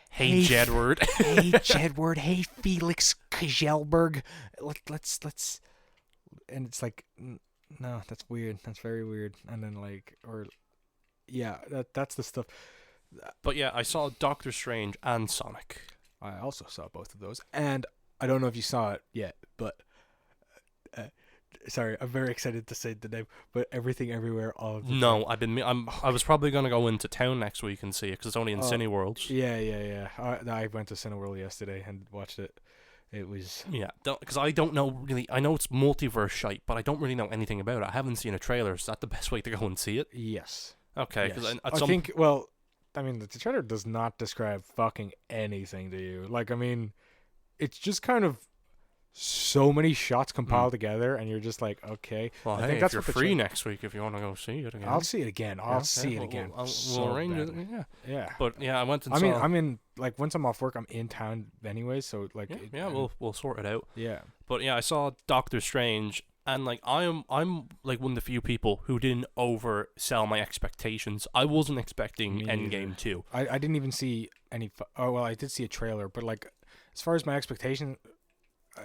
hey Jedward. Hey Jedward. Hey Felix Kjelberg. Let's. And it's like, no, that's weird. That's very weird. And then like, that's the stuff. But yeah, I saw Doctor Strange and Sonic. I also saw both of those, and I don't know if you saw it yet, but sorry, I'm very excited to say the name, but Everything Everywhere All of the Time. I was probably gonna go into town next week and see it because it's only in Cineworld. Yeah. I went to Cineworld yesterday and watched it. It was because I don't know really. I know it's multiverse shite, but I don't really know anything about it. I haven't seen a trailer. Is that the best way to go and see it? Yes. Okay, because I think. Well, I mean, the trailer does not describe fucking anything to you. Like, I mean, it's just kind of so many shots compiled together, and you're just like, okay. Well, I think that's if you're free next week, if you want to go see it again. I'll see it again. I'll see it again. We'll arrange it. Yeah. But yeah, I went and saw. I'm in like once I'm off work, I'm in town anyway. So like, we'll sort it out. Yeah. But yeah, I saw Doctor Strange, and like I'm like one of the few people who didn't oversell my expectations. I wasn't expecting Endgame 2. I didn't even see any. I did see a trailer, but like as far as my expectation.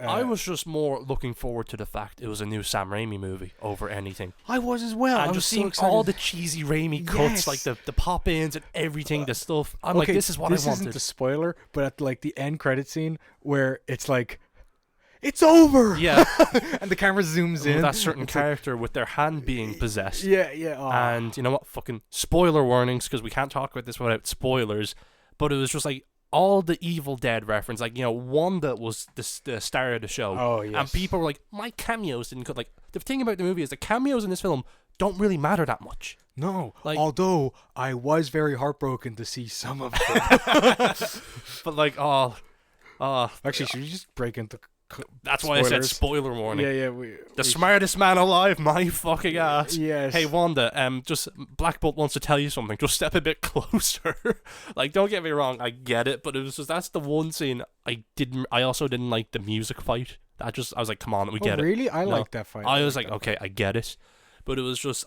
I was just more looking forward to the fact it was a new Sam Raimi movie over anything. I was as well. And I just seeing all the cheesy Raimi cuts, like the pop-ins and everything, the stuff. I'm like, this is what I wanted. This isn't the spoiler, but at like the end credit scene where it's like, it's over. Yeah. And the camera zooms in. That certain character with their hand being possessed. Yeah. Oh. And you know what? Fucking spoiler warnings, because we can't talk about this without spoilers. But it was just like all the Evil Dead reference, like, you know, Wanda was the star of the show. Oh, yes. And people were like, my cameos didn't cut. Like, the thing about the movie is the cameos in this film don't really matter that much. No, like, although I was very heartbroken to see some of them. But like, actually, should we just break into That's why I said spoilers. spoiler warning. Yeah, The smartest man alive, my fucking ass. Yes. Hey Wanda, just Black Bolt wants to tell you something. Just step a bit closer. Like, don't get me wrong, I get it, but it was just that's the one scene I also didn't like the music fight. I was like, come on, we get it. Really? I like that fight. I was like, okay, I get it, but it was just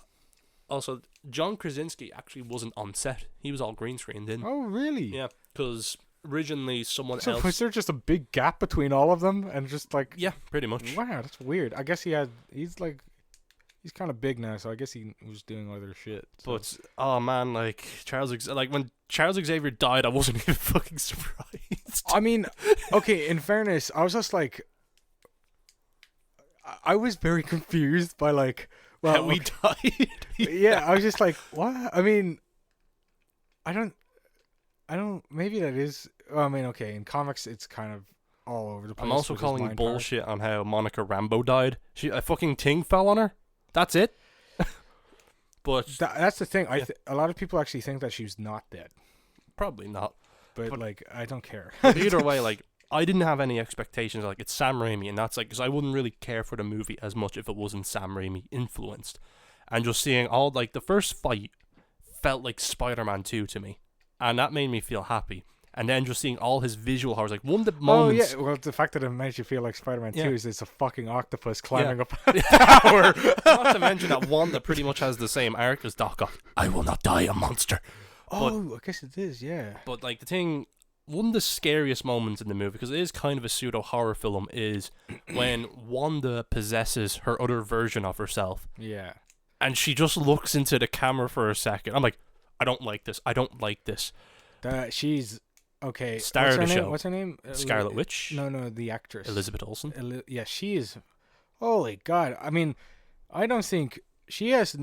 also John Krasinski actually wasn't on set. He was all green screened in. Oh, really? Yeah, because originally someone So else. was there just a big gap between all of them, and just like, Yeah, pretty much. wow, that's weird. I guess he's kind of big now, so I guess he was doing other shit. So. But oh man, like when Charles Xavier died, I wasn't even fucking surprised. I mean, okay, in fairness, I was just like, I was very confused by like, well, How he died. yeah, I was just like, what? I mean, I don't. Maybe that is. Well, I mean, okay, in comics, it's kind of all over the place. I'm also with his calling mind bullshit on how Monica Rambo died. A fucking thing fell on her. That's it. But That's the thing. A lot of people actually think that she was not dead, probably not. but like, I don't care. But either way, like, I didn't have any expectations. Like, it's Sam Raimi, and that's like, because I wouldn't really care for the movie as much if it wasn't Sam Raimi influenced. And just seeing all, like, the first fight felt like Spider-Man 2 to me, and that made me feel happy. And then just seeing all his visual horrors, like one of the moments. Oh yeah, well, the fact that it makes you feel like Spider-Man 2 is it's a fucking octopus climbing up a tower. Not to mention that Wanda pretty much has the same arc as Doc Ock. I will not die a monster. I guess it is, yeah. But like the thing, one of the scariest moments in the movie, because it is kind of a pseudo horror film, is when Wanda possesses her other version of herself. Yeah. And she just looks into the camera for a second. I'm like, I don't like this. I don't like this. She's okay. Star of the show. What's her name? Scarlet Witch. No, the actress. Elizabeth Olsen. Yeah, she is. Holy God! I mean, I don't think she has.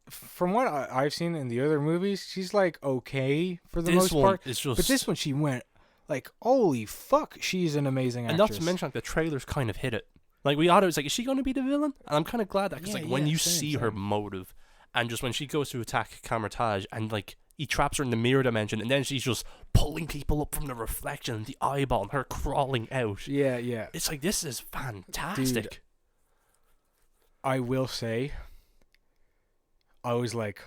From what I've seen in the other movies, she's like okay for the most part. Is just, but this one, she went like, holy fuck! She's an amazing actress. And not to mention, like, the trailers kind of hit it. Like, we thought it was like, is she going to be the villain? And I'm kind of glad that, because when you see her motive, and just when she goes to attack Camertage, and like he traps her in the mirror dimension, and then she's just pulling people up from the reflection and the eyeball, and her crawling out. Yeah. It's like, this is fantastic. Dude, I will say, I was like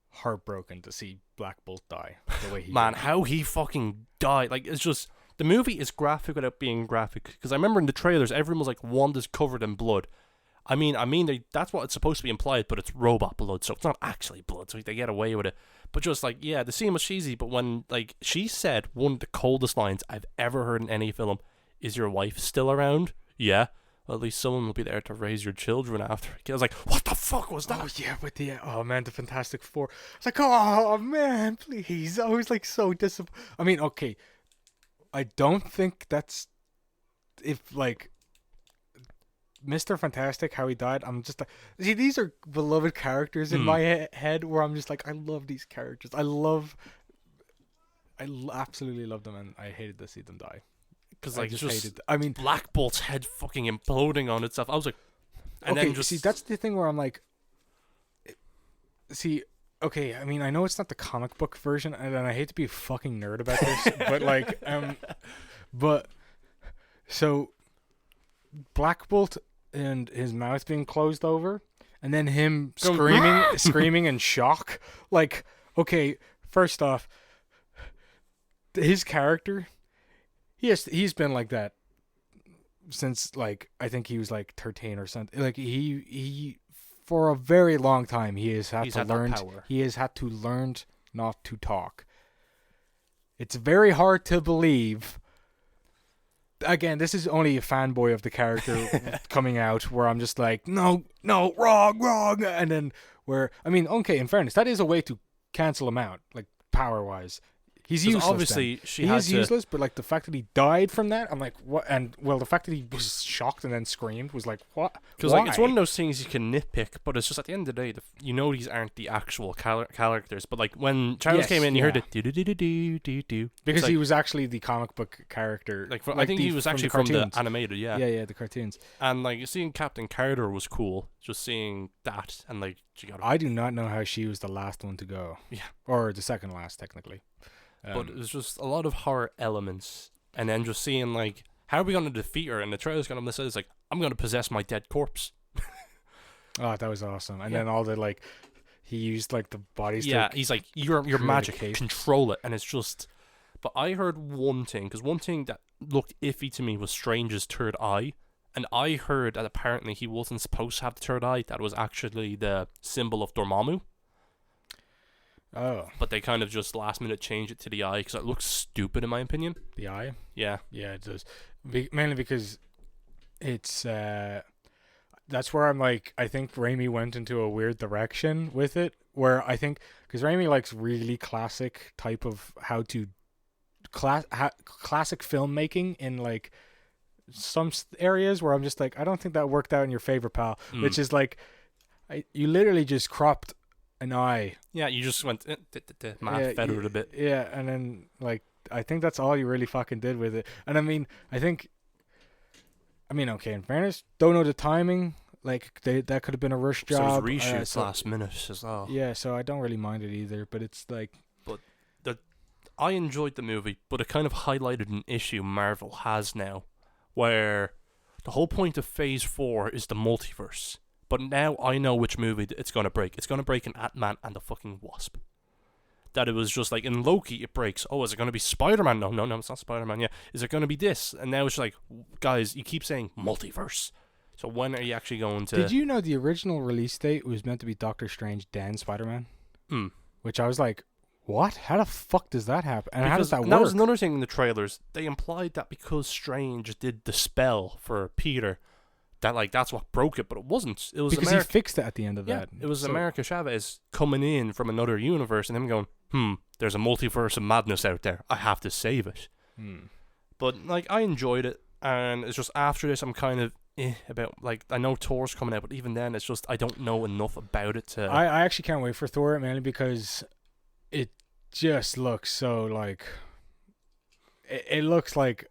heartbroken to see Black Bolt die the way he Man, did. how he fucking died. Like, it's just, the movie is graphic without being graphic. Because I remember in the trailers, everyone was like, Wanda's covered in blood. I mean, that's what it's supposed to be implied, but it's robot blood, so it's not actually blood, so they get away with it. But just like, yeah, the scene was cheesy, but when, like, she said one of the coldest lines I've ever heard in any film, is your wife still around? Yeah. Well, at least someone will be there to raise your children after. I was like, what the fuck was that? Oh yeah, but the Fantastic Four. It's like, oh man, please. I was like so disappointed. I mean, okay, I don't think that's if like Mr. Fantastic, how he died. I'm just like, see, these are beloved characters in my head where I'm just like, I love these characters. I absolutely love them, and I hated to see them die. Because like, just just hated. I mean, Black Bolt's head fucking imploding on itself. I was like, and okay, then just see, that's the thing where I'm like, see, okay, I mean, I know it's not the comic book version, and I hate to be a fucking nerd about this, but like, so Black Bolt and his mouth being closed over, and then him screaming in shock. Like, okay, first off, his character, he's been like that since, like, I think he was like 13 or something. Like, he for a very long time he has had to learn not to talk. It's very hard to believe. Again, this is only a fanboy of the character coming out, where I'm just like, no, wrong, and then I mean, okay, in fairness, that is a way to cancel him out, like, power-wise. He's useless. Obviously, he is useless, but like the fact that he died from that, I'm like, what? And well, the fact that he was shocked and then screamed was like, what? Because like, it's one of those things you can nitpick, but it's just at the end of the day, these aren't the actual characters. But like when Charles came in, you heard it do because like, he was actually the comic book character. I think he was actually from the animated, yeah, the cartoons. And like seeing Captain Carter was cool. Just seeing that, and like I do not know how she was the last one to go. Yeah, or the second last technically. But it was just a lot of horror elements, and then just seeing like how are we going to defeat her? And the trailer's going to say, it's like, I'm going to possess my dead corpse. Oh, that was awesome. And then all the, like, he used, like, the bodies Yeah, to he's like, your create a magic, cape. control it. And it's just... But I heard one thing, because one thing that looked iffy to me was Strange's third eye. And I heard that apparently he wasn't supposed to have the third eye. That was actually the symbol of Dormammu. Oh. But they kind of just last minute changed it to the eye because it looks stupid in my opinion. The eye? Yeah. Yeah, it does. Mainly because it's... that's where I'm like, I think Raimi went into a weird direction with it. Where I think... Because Raimi likes really classic type of how to... classic filmmaking in like... some areas where I'm just like, I don't think that worked out in your favor, pal. Which is like, you literally just cropped an eye. Yeah, you just went feathered a bit. Yeah, and then like, I think that's all you really fucking did with it. And I mean, okay, in fairness, don't know the timing. Like, that could have been a rush job. So it was reshoots last minute as well. Yeah, so I don't really mind it either. But it's like, I enjoyed the movie, but it kind of highlighted an issue Marvel has now, where the whole point of Phase 4 is the multiverse. But now I know which movie it's going to break. It's going to break in Ant-Man and the fucking Wasp. That it was just like, in Loki it breaks. Oh, is it going to be Spider-Man? No, it's not Spider-Man. Yeah. Is it going to be this? And now it's like, guys, you keep saying multiverse. So when are you actually going to... Did you know the original release date was meant to be Doctor Strange, then Spider-Man? Which I was like... What? How the fuck does that happen? And how does that work? That was another thing in the trailers. They implied that because Strange did the spell for Peter, that like that's what broke it, but it wasn't. It was because he fixed it at the end of that. It was America Chavez coming in from another universe and him going, there's a multiverse of madness out there. I have to save it. But like I enjoyed it, and it's just after this I'm kind of about like I know Thor's coming out, but even then it's just I don't know enough about it to. I actually can't wait for Thor, mainly because it just looks so like it looks like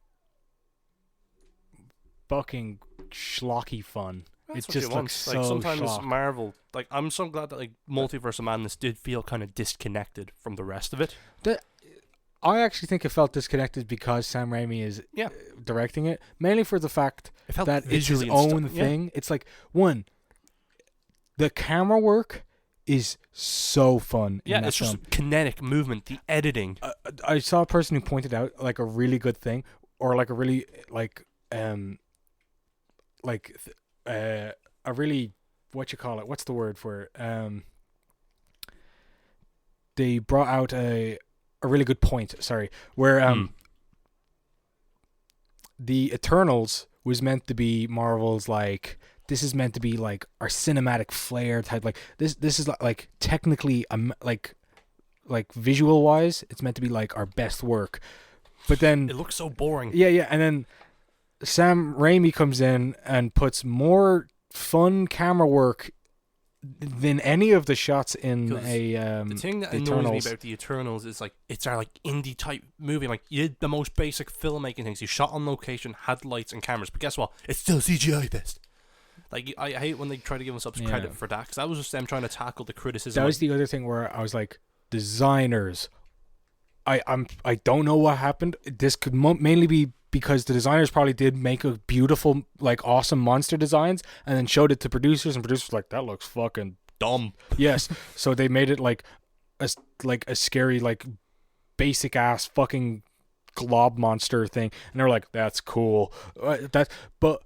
fucking schlocky fun. That's it just looks so like sometimes schlock. Marvel, like I'm so glad that like Multiverse of Madness did feel kind of disconnected from the rest of it. I actually think it felt disconnected because Sam Raimi is directing it, mainly for the fact that it's his own thing. It's like, one, the camera work is so fun. Yeah, it's just kinetic movement, the editing. I saw a person who pointed out like a really good thing, or like a really a really what's the word for it? They brought out a really good point. Sorry, where the Eternals was meant to be Marvel's like. This is meant to be like our cinematic flair type. Like this is like technically like visual wise, it's meant to be like our best work. But then it looks so boring. Yeah, and then Sam Raimi comes in and puts more fun camera work than any of the shots in the thing that annoys me about the Eternals is like it's our like indie type movie. Like you did the most basic filmmaking things. You shot on location, had lights and cameras, but guess what? It's still CGI based. Like, I hate when they try to give themselves credit for that, because that was just them trying to tackle the criticism. That was the other thing where I was like, designers. I don't know what happened. This could mainly be because the designers probably did make a beautiful, like, awesome monster designs, and then showed it to producers, and producers were like, that looks fucking dumb. Yes, so they made it like a scary, like, basic ass fucking glob monster thing, and they're like, that's cool. But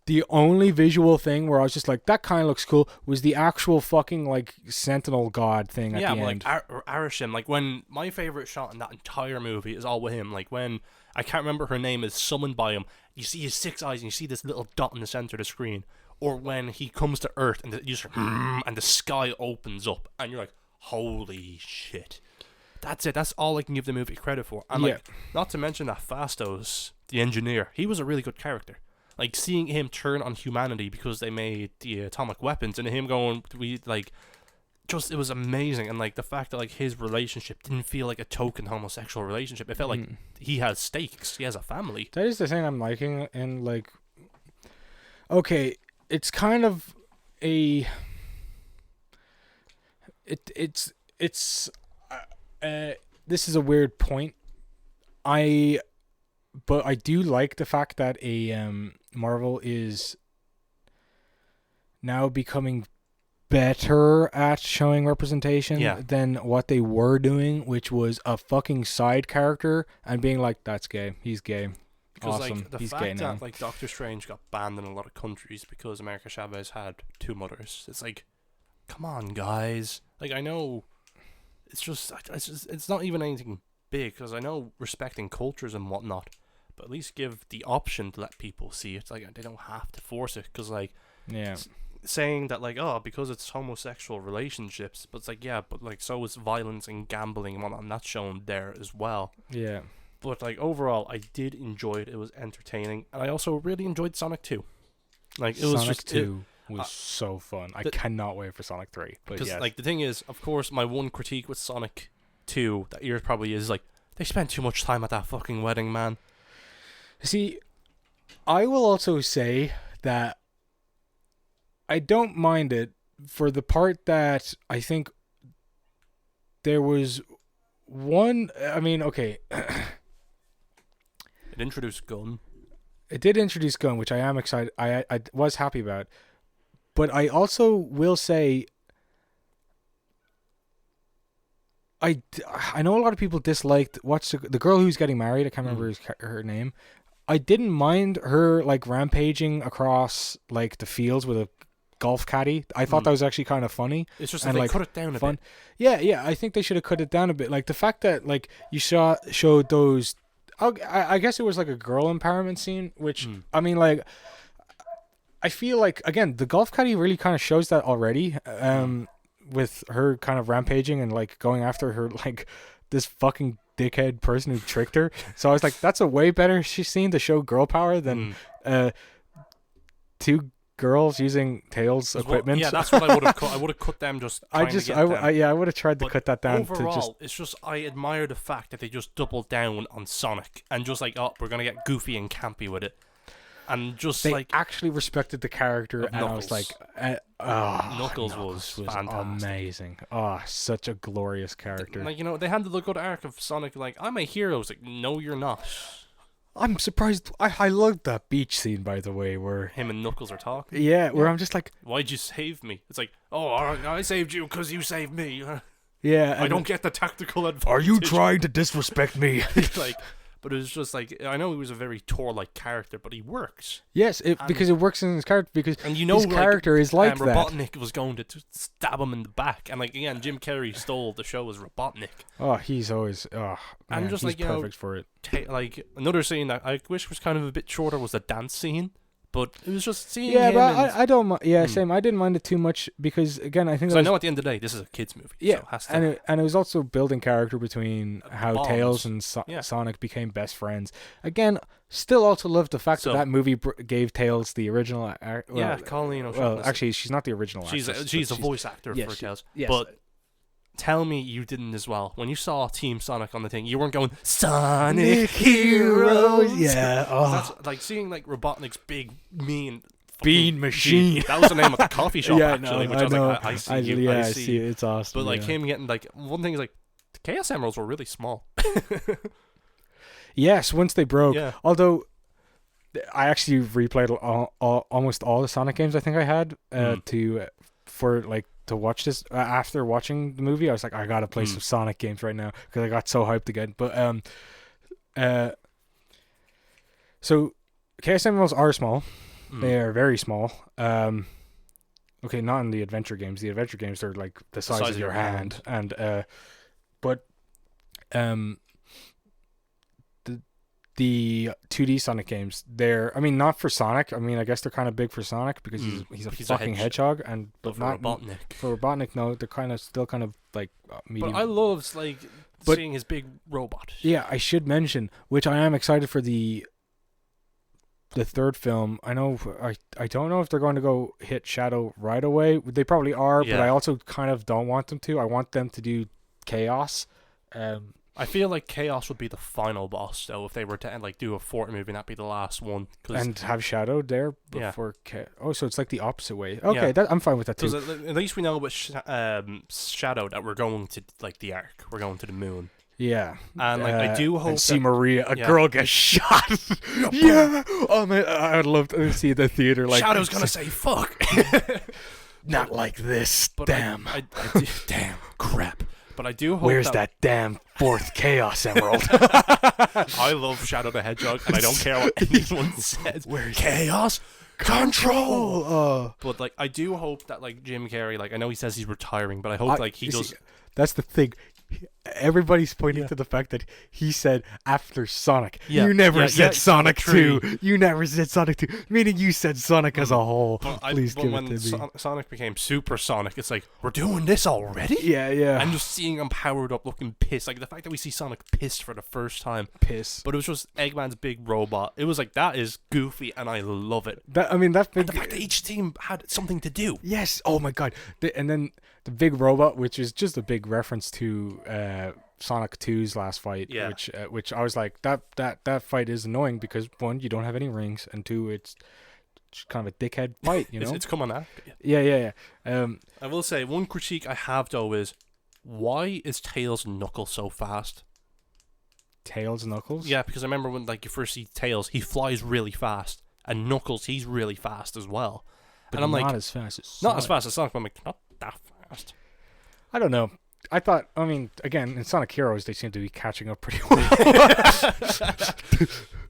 the only visual thing where I was just like, that kind of looks cool, was the actual fucking, like, Sentinel God thing at the end. Yeah, like, Arishem, like, when my favorite shot in that entire movie is all with him, like, when, I can't remember her name, is summoned by him, you see his 6 eyes, and you see this little dot in the center of the screen, or when he comes to Earth, and and the sky opens up, and you're like, holy shit. That's it, that's all I can give the movie credit for. And, like, not to mention that Fastos, the engineer, he was a really good character. Like, seeing him turn on humanity because they made the atomic weapons, and him going, it was amazing. And, like, the fact that, like, his relationship didn't feel like a token homosexual relationship. It felt like he has stakes. He has a family. That is the thing I'm liking, and, like, okay, it's kind of a... This is a weird point. I but I do like the fact that Marvel is now becoming better at showing representation than what they were doing, which was a fucking side character and being like, that's gay. He's gay. Because awesome. like the He's fact gay now. that like Doctor Strange got banned in a lot of countries because America Chavez had 2 mothers. It's like, come on, guys. Like, I know it's not even anything big, because I know respecting cultures and whatnot, but at least give the option to let people see it. It's like, they don't have to force it, because like saying that like, oh, because it's homosexual relationships, but it's like, yeah, but like, so is violence and gambling and whatnot, and that's shown there as well. Yeah. But like, overall, I did enjoy it. It was entertaining, and I also really enjoyed Sonic 2. Like, it was Sonic just 2 was so fun. I cannot wait for Sonic 3. Because yes. like, the thing is, of course, my one critique with Sonic 2 that yours probably is like, they spent too much time at that fucking wedding, man. See, I will also say that I don't mind it for the part that I think there was one. I mean, okay. It introduced Gun. It did introduce Gun, which I am excited. I was happy about. But I also will say, I know a lot of people disliked the girl who's getting married. I can't remember her name. I didn't mind her like rampaging across like the fields with a golf caddy. I thought that was actually kind of funny. It's just that they cut it down a bit. Yeah. I think they should have cut it down a bit. Like the fact that like you showed those. I guess it was like a girl empowerment scene, which I mean, like, I feel like again the golf caddy really kind of shows that already. With her kind of rampaging and like going after her like this fucking dickhead person who tricked her. So I was like, that's a way better scene to show girl power than 2 girls using Tails equipment. Yeah, that's what I would have cut. I would have cut them just. I would have tried to cut that down. Overall, it's just I admire the fact that they just doubled down on Sonic and just like, oh, we're gonna get goofy and campy with it, and just they like actually respected the character, and I was like, Knuckles was fantastic. Amazing. Oh, such a glorious character. Like, you know, they handled the good arc of Sonic. Like, I'm a hero. It's like, no, you're not. I'm surprised. I loved that beach scene, by the way, where him and Knuckles are talking. Yeah, where I'm just like, why'd you save me? It's like, oh, I saved you because you saved me. Yeah, I don't get the tactical advantage. Are you trying to disrespect me? Like, but it was just like, I know he was a very Thor-like character, but he works. Yes, because it works in his character. Because and you know, his character is like that. Robotnik was going to stab him in the back, and like again, Jim Carrey stole the show as Robotnik. Oh, he's always and just he's like, you perfect know, for it. Like another scene that I wish was kind of a bit shorter was the dance scene. But it was just seeing him. But I don't mind. Yeah, same. I didn't mind it too much because, again, I think... I know at the end of the day, this is a kid's movie. Yeah, so it has to and it was also building character between how bonds. Tails and Sonic became best friends. Again, still also love the fact that movie gave Tails the original... Colleen O'Shaughnessy. Well, actually, she's not the original actress. She's a voice actor for Tails. Yes. But tell me you didn't as well. When you saw Team Sonic on the thing, you weren't going, Sonic Heroes! Yeah. That's like seeing like Robotnik's big, mean... Bean Machine. That was the name of the coffee shop, actually. Which I was like, I see you. I see it. It's awesome. But like him getting like, one thing is like, the Chaos Emeralds were really small. Yes, once they broke. Yeah. Although, I actually replayed almost all the Sonic games I think I had to watch this. After watching the movie, I was like, I gotta play some Sonic games right now because I got so hyped again. But so Chaos Emeralds are small. They are very small. Okay, not in the adventure games. The adventure games are like the size of your hand. And but the 2D Sonic games, I mean, not for Sonic. I mean, I guess they're kind of big for Sonic because he's a fucking hedgehog. But for not Robotnik. For Robotnik, no, they're kind of still kind of like medium. But I loved like seeing his big robot. Yeah, I should mention, which I am excited for the third film. I know I don't know if they're going to go hit Shadow right away. They probably are, but I also kind of don't want them to. I want them to do Chaos. I feel like Chaos would be the final boss, though, if they were to like do a fourth movie, and that'd be the last one. And have Shadow there before so it's like the opposite way. Okay, I'm fine with that too. Because at least we know with Shadow that we're going to like the Ark. We're going to the moon. Yeah. And like I do hope and see that, Maria, a girl gets shot. Yeah. Oh man, I'd love to see the theater like Shadow's gonna say fuck. not like this. But Damn. damn crap. But I do hope Where's that damn fourth Chaos Emerald? I love Shadow the Hedgehog, and I don't care what anyone says. Where's Chaos Control? Oh. But like, I do hope that like Jim Carrey, like I know he says he's retiring, but I hope like he does. See, that's the thing. Everybody's pointing to the fact that he said after Sonic. Yeah. You never Yeah, said Sonic 2. 3. You never said Sonic 2. Meaning you said Sonic as a whole. Please give it to me. Sonic became Super Sonic, it's like, we're doing this already? Yeah, yeah. And just seeing him powered up looking pissed. Like the fact that we see Sonic pissed for the first time. Piss. But it was just Eggman's big robot. It was like, that is goofy and I love it. That's And the fact that each team had something to do. Yes. Oh my god. And then the big robot, which is just a big reference to Sonic 2's last fight, Yeah. which I was like, that fight is annoying because one, you don't have any rings, and two, it's just kind of a dickhead fight, you know. It's coming out. Yeah. I will say one critique I have though is, why is Tails Knuckles so fast? Tails, Knuckles. Yeah, because I remember when like you first see Tails, he flies really fast, and Knuckles he's really fast as well. But and I'm not like, as fast as not Sonic. as fast as Sonic, but I'm like, not that fast. I don't know. I thought, I mean, again, in Sonic Heroes, they seem to be catching up pretty well.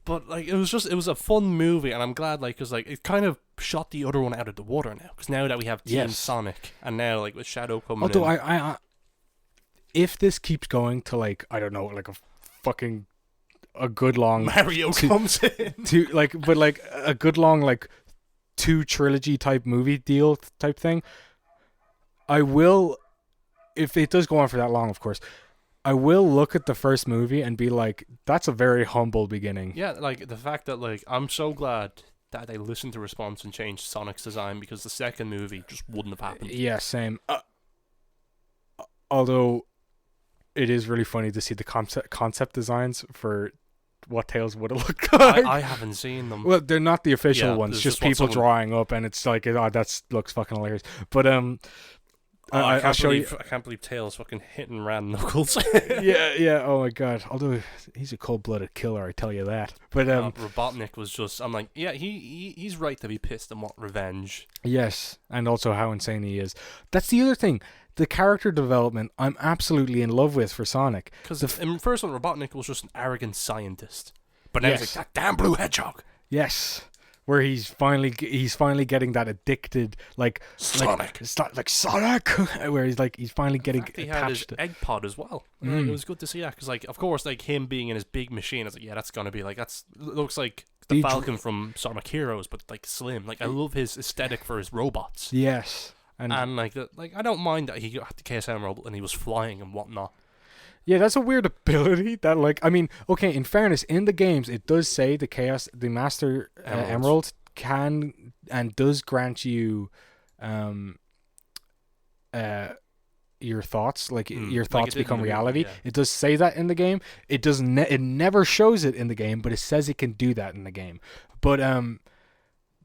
But like, it was a fun movie, and I'm glad, like, because like it kind of shot the other one out of the water now. Because now that we have Team Sonic, and now like with Shadow coming Although in, I if this keeps going to like, I don't know, like a good long Mario comes in to like, but like a good long like 2 trilogy type movie deal type thing, I will, if it does go on for that long, of course, I will look at the first movie and be like, that's a very humble beginning. Yeah, like the fact that like I'm so glad that they listened to response and changed Sonic's design, because the second movie just wouldn't have happened. Yeah, same. Although it is really funny to see the concept designs for what Tails would have looked like. I haven't seen them. Well, they're not the official ones, just people someone... drawing up, and it's like, oh, that looks fucking hilarious. But I'll show you. I can't believe Tails fucking hit and ran Knuckles. yeah. Oh my god. Although he's a cold-blooded killer, I tell you that. But Robotnik was just. I'm like, yeah, he's right to be pissed and want revenge. Yes, and also how insane he is. That's the other thing. The character development, I'm absolutely in love with for Sonic. Because in first one, Robotnik was just an arrogant scientist, but now he's like, that damn blue hedgehog. Yes. Where he's finally getting that addicted like Sonic, like Sonic, where he's finally getting he attached. had his egg pod as well. It was good to see that, because like of course like him being in his big machine, I was like, yeah, that's gonna be like, looks like the Falcon from Sonic Heroes, but like slim. Like I love his aesthetic for his robots. Yes, and like I don't mind that he got the KS Emerald and he was flying and whatnot. Yeah, that's a weird ability that, like, I mean, okay, in fairness, in the games, it does say the Master Emerald can and does grant you your thoughts, like your thoughts become reality. Yeah. It does say that in the game. It does it never shows it in the game, but it says it can do that in the game. But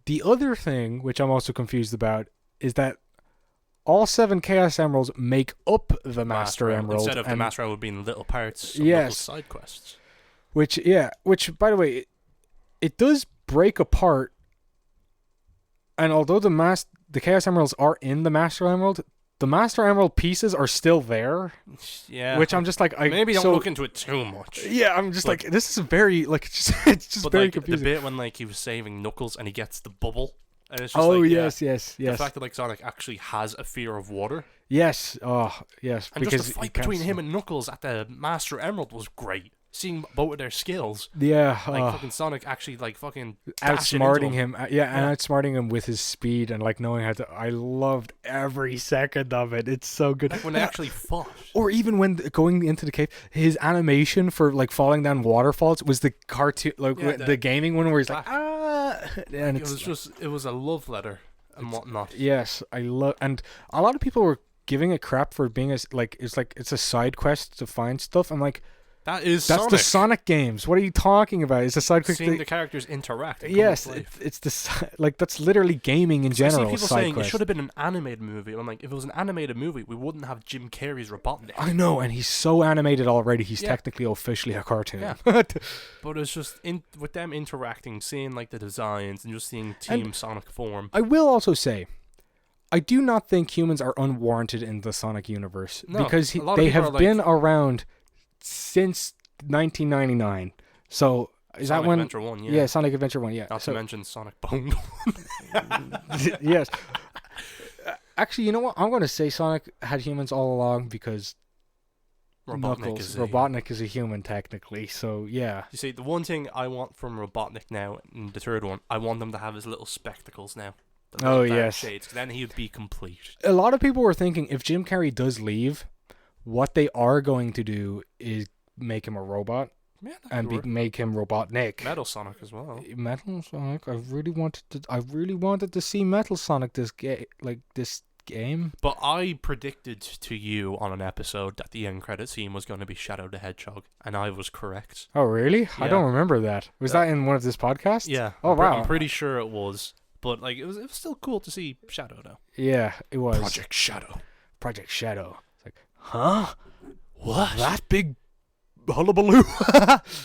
the other thing, which I'm also confused about, is that all 7 Chaos Emeralds make up the Master Emerald. Instead of the Master Emerald being little parts of yes, little side quests. Which, by the way, it does break apart. And although the Chaos Emeralds are in the Master Emerald, the Master Emerald pieces are still there. Yeah. Which I'm just like, maybe don't look into it too much. Yeah, I'm just like, this is very, like, it's just very confusing. The bit when like he was saving Knuckles and he gets the bubble. And it's just yes. The fact that like Sonic actually has a fear of water. Yes. Oh, yes. And just the fight between him and Knuckles at the Master Emerald was great. Seeing both of their skills. Yeah. Like fucking Sonic actually like fucking outsmarting him. And outsmarting him with his speed and like knowing how to. I loved every second of it. It's so good. Like when they actually fought. Or even when going into the cave, his animation for like falling down waterfalls was the cartoon, like the gaming one where he's like, and it was a love letter and whatnot. Yes, I love, and a lot of people were giving it crap for being it's a side quest to find stuff. I'm like, That is That's Sonic. the Sonic games. What are you talking about? It's a side quick Seeing thing. the characters interact. And Yes, come to life. it's the like that's literally gaming in general. I see people side saying quest. it should have been an animated movie. I'm like, if it was an animated movie, we wouldn't have Jim Carrey's Robotnik. I know, and he's so animated already. He's Yeah. technically officially a cartoon. Yeah. But it's just with them interacting, seeing like the designs, and just seeing Team Sonic form. I will also say, I do not think humans are unwarranted in the Sonic universe No, because a lot of they people have are been like- around since 1999. So is Sonic that when? Adventure 1, Yeah, Sonic Adventure 1. Yeah. Not So- to mention Sonic Bone. yes. Actually, you know what? I'm going to say Sonic had humans all along because Robotnik is a human technically. So yeah. You see, the one thing I want from Robotnik now, in the third one, I want them to have his little spectacles now. The Oh, little dark yes. shades, 'cause then he would be complete. A lot of people were thinking if Jim Carrey does leave, what they are going to do is make him a robot Yeah, that and could work. make him Robotnik. Metal Sonic as well. Metal Sonic. I really wanted to see Metal Sonic this game. But I predicted to you on an episode that the end credit scene was going to be Shadow the Hedgehog, and I was correct. Oh really? I Yeah. don't remember that. Was that in one of this podcasts? Yeah. Oh, wow. I'm pretty sure it was. But like, it was still cool to see Shadow though. Yeah, it was. Project Shadow. Project Shadow. It's like, huh? What? That big hullabaloo.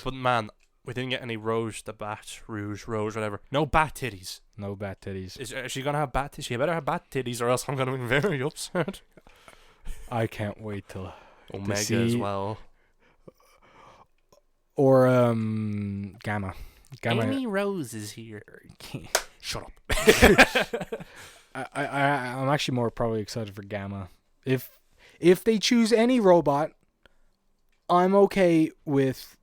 But man, we didn't get any Rouge, whatever. No bat titties. No bat titties. Is she gonna have bat titties? She better have bat titties, or else I'm gonna be very upset. I can't wait till Omega see- as well. or Gamma. Amy Rose is here. Shut up. I'm actually more probably excited for Gamma. If they choose any robot, I'm okay with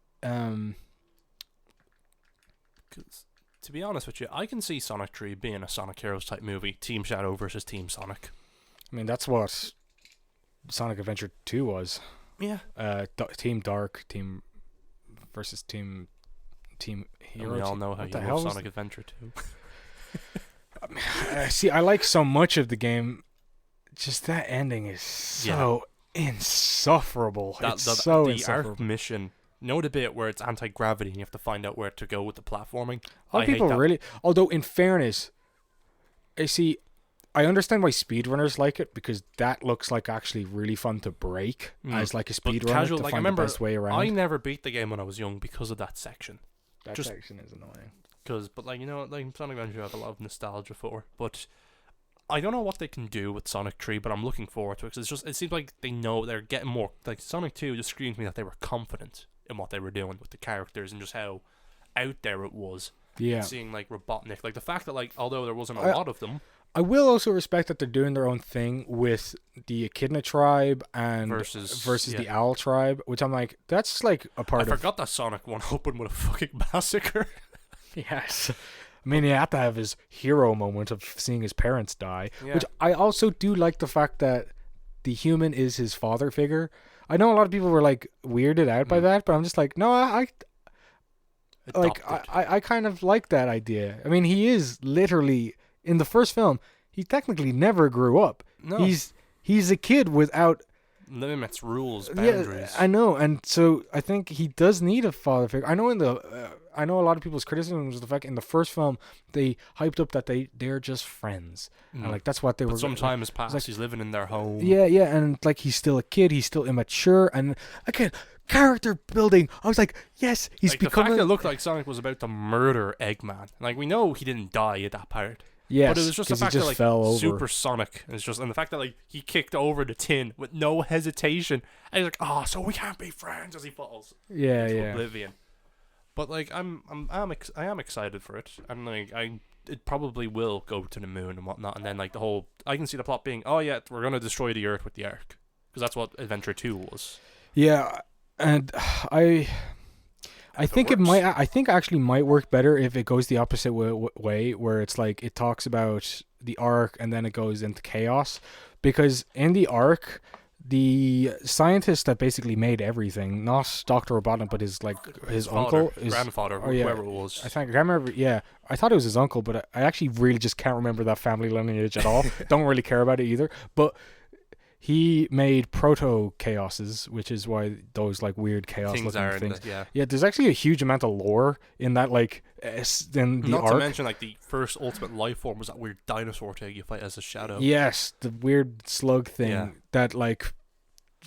'Cause, to be honest with you, I can see Sonic 3 being a Sonic Heroes type movie. Team Shadow versus Team Sonic. I mean that's what Sonic Adventure 2 was. Yeah. Team Dark, team versus team Hero. And we all know how What you the love hell was Sonic Adventure 2. See, I like so much of the game. Just that ending is so insufferable. It's so the insufferable. arc mission. Know the bit where it's anti-gravity and you have to find out where to go with the platforming? A lot of people really... Although, in fairness, I understand why speedrunners like it, because that looks like actually really fun to break as like a speedrunner to like, I find remember, the best way around. I never beat the game when I was young because of that section. That just- section is annoying. But like, you know, like Sonic Adventure I have a lot of nostalgia for. But I don't know what they can do with Sonic 3, but I'm looking forward to it, because it seems like they know they're getting more... Like, Sonic 2 just screamed to me that they were confident in what they were doing with the characters and just how out there it was. Yeah. Seeing, like, Robotnik. Like, the fact that, like, although there wasn't a lot of them... I will also respect that they're doing their own thing with the Echidna tribe and Versus the Owl tribe, which I'm like, that's like a part I of... forgot that Sonic one opened with a fucking massacre. Yes. I mean, he had to have his hero moment of seeing his parents die, Yeah. which I also do like the fact that the human is his father figure. I know a lot of people were like weirded out by that, but I'm just like, no, I kind of like that idea. I mean, he is literally in the first film. He technically never grew up. No. He's a kid without Limits, rules, boundaries. Yeah, I know, and so I think he does need a father figure. I know I know a lot of people's criticism was the fact in the first film they hyped up that they're just friends, and like that's what they were. But some time has passed. like- He's living in their home. Yeah, and like he's still a kid, he's still immature, and again, character building. I was like, yes, he's Like, the fact becoming. that it looked like Sonic was about to murder Eggman. Like, we know he didn't die at that part. Yes, But it was just the 'cause he fact just that, like, fell over. Super Sonic is just, and the fact that, like, he kicked over the tin with no hesitation. And he's like, oh, so we can't be friends, as he falls Yeah, into yeah. oblivion. But, like, I am excited for it. And, like, it probably will go to the moon and whatnot. And then, like, I can see the plot being, oh, yeah, we're going to destroy the Earth with the Ark. Because that's what Adventure 2 was. Yeah, and I think it might. I think actually might work better if it goes the opposite way, where it's like it talks about the Ark and then it goes into chaos, because in the Ark, the scientist that basically made everything, not Dr. Robotnik, but his uncle, grandfather, yeah, whoever it was. I can't remember. Yeah, I thought it was his uncle, but I actually really just can't remember that family lineage at all. Don't really care about it either. But he made Proto Chaoses, which is why those like weird chaos Things looking are things. yeah. There's actually a huge amount of lore in that, like in the Not arc. to mention, like, the first ultimate life form was that weird dinosaur thing you fight as a shadow. Yes, the weird slug thing that like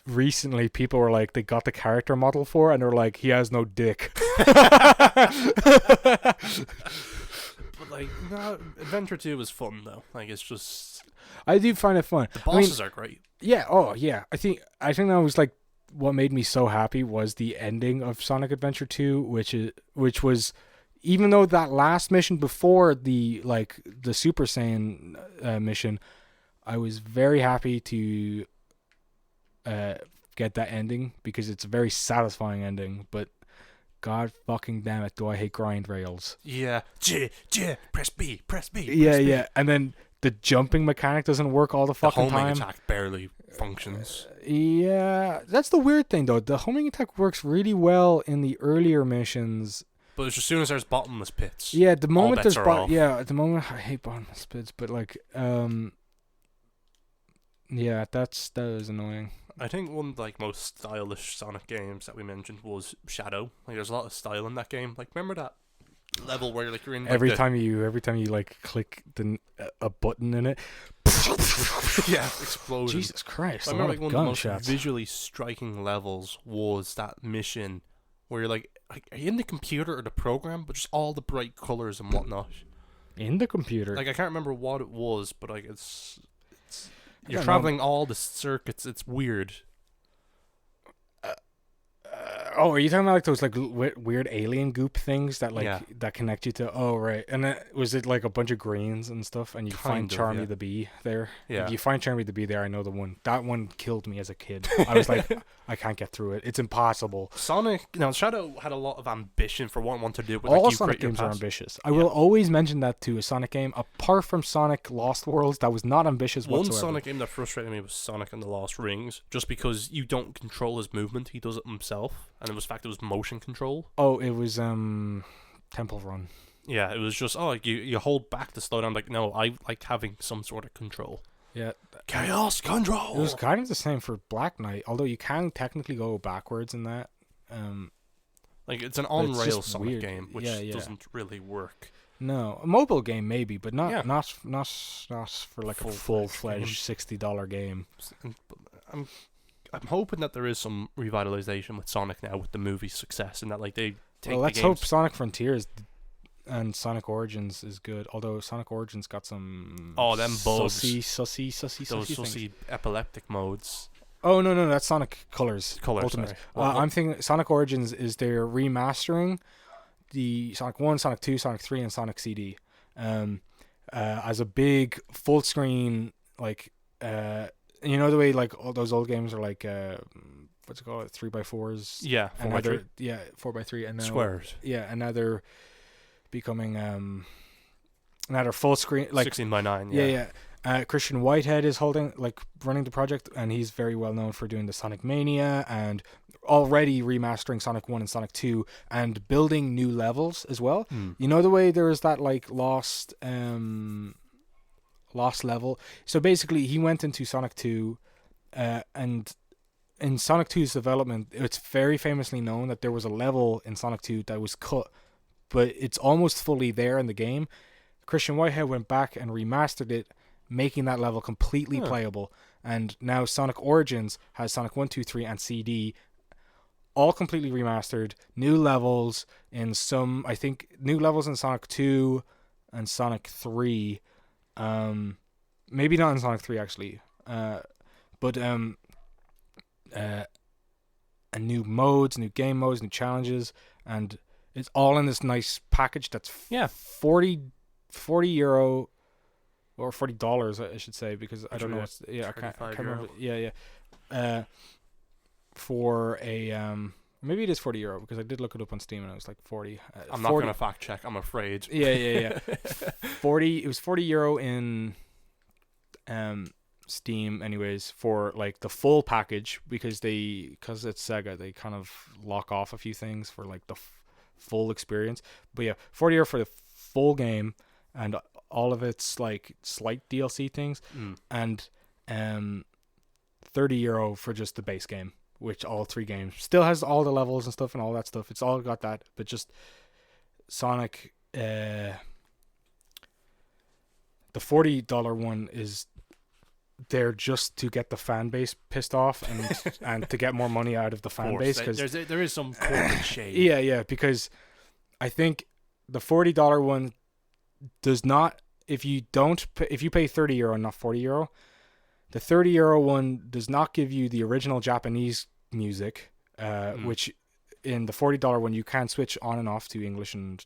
recently people were like they got the character model for, and they're like, he has no dick. But like, no, Adventure 2 was fun though. Like, it's just, I do find it fun. the bosses are great. Yeah. Oh yeah. I think that was like what made me so happy was the ending of Sonic Adventure 2, which was, even though that last mission before the Super Saiyan mission, I was very happy to get that ending because it's a very satisfying ending. But god fucking damn it, do I hate grind rails. Yeah. Press B. Yeah. And then the jumping mechanic doesn't work all the fucking the homing time. attack barely functions. Yeah, that's the weird thing though. The homing attack works really well in the earlier missions. But as soon as there's bottomless pits, Yeah, the moment bets there's are off. at the moment I hate bottomless pits, but like yeah, that was annoying. I think one of the most stylish Sonic games that we mentioned was Shadow. Like, there's a lot of style in that game. Like, remember that level where you're in Every time you like click a button in it, yeah, explosion. Jesus Christ! I remember one of the most gunshots. visually striking levels was that mission where you're like, are you in the computer or the program? But just all the bright colors and whatnot. In the computer. Like, I can't remember what it was, but like it's you're don't traveling all the circuits. It's weird. Oh, are you talking about like those like weird alien goop things that like Yeah. that connect you to? Oh, right. And was it like a bunch of greens and stuff? And you find Kind of, Charmy yeah. the Bee there. Yeah. If you find Charmy the Bee there, I know the one. That one killed me as a kid. I was like, I can't get through it. It's impossible. Shadow had a lot of ambition for what it wanted to do. But All like, you Sonic create your games are path. ambitious. I will always mention that to a Sonic game. Apart from Sonic Lost Worlds, that was not ambitious One whatsoever. Sonic game that frustrated me was Sonic and the Lost Rings, just because you don't control his movement, he does it himself, and it was motion control. Oh, it was Temple Run. Yeah, it was just you hold back to slow down. Like, no, I like having some sort of control. Yeah. Chaos control. It was kind of the same for Black Knight, although you can technically go backwards in that. Like, it's an But it's on-rail just Sonic weird. game, which Yeah. doesn't really work. No, a mobile game maybe, but not Yeah. not for like a full-fledged $60 game. I'm hoping that there is some revitalization with Sonic now with the movie's success, and that like they take Well, let's the hope games. Sonic Frontiers and Sonic Origins is good. Although Sonic Origins got some Them bugs. sussy Those things. sussy epileptic modes. Oh no, that's Sonic Colors. Colors, Ultimate. sorry. Well, I'm thinking Sonic Origins is they're remastering the Sonic 1, Sonic 2, Sonic 3, and Sonic CD. As a big full screen like you know the way like all those old games are like what's it called, 3x4s. Yeah, And 4x3. 4x3, and now Squares. Yeah, and now they're becoming now they're full screen like 16:9. yeah. Christian Whitehead is running the project, and he's very well known for doing the Sonic Mania and already remastering Sonic 1 and Sonic 2 and building new levels as well. You know the way there is that like lost level. So basically he went into Sonic 2 and in Sonic 2's development, it's very famously known that there was a level in Sonic 2 that was cut, but it's almost fully there in the game. Christian Whitehead went back and remastered it, making that level completely playable. And now Sonic Origins has Sonic 1, 2, 3, and CD all completely remastered. New levels in new levels in Sonic 2 and Sonic 3. Maybe not in Sonic 3 actually. But and new modes, new game modes, new challenges, and it's all in this nice package that's 40 euro or $40 I should say, because I don't know what's I can't remember. For a maybe it is €40 because I did look it up on Steam and it was like 40. I'm not going to fact check, I'm afraid. Yeah. 40. It was €40 in Steam anyways for like the full package, because it's Sega, they kind of lock off a few things for like the full experience. But yeah, €40 for the full game and all of its like slight DLC things, and €30 for just the base game, which all 3 games still has all the levels and stuff and all that stuff. It's all got that, but just Sonic. The $40 one is there just to get the fan base pissed off and to get more money out of the fan base, because there is some corporate shade. Yeah, because I think the $40 one does not. If you pay €30, not €40, the €30 one does not give you the original Japanese music, which in the $40 one you can switch on and off to English and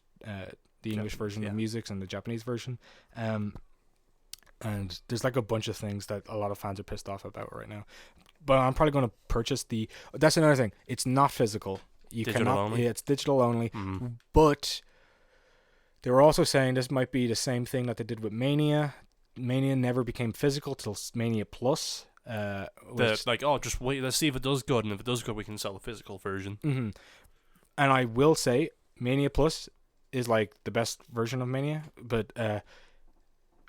the English version of music and the Japanese version. And there's like a bunch of things that a lot of fans are pissed off about right now. But I'm probably going to purchase the. That's another thing. It's not physical. Digital only? Yeah, it's digital only. But they were also saying this might be the same thing that they did with Mania. Mania never became physical till Mania Plus. Just wait, let's see if it does good, and if it does good, we can sell the physical version. Mm-hmm. And I will say, Mania Plus is like the best version of Mania, but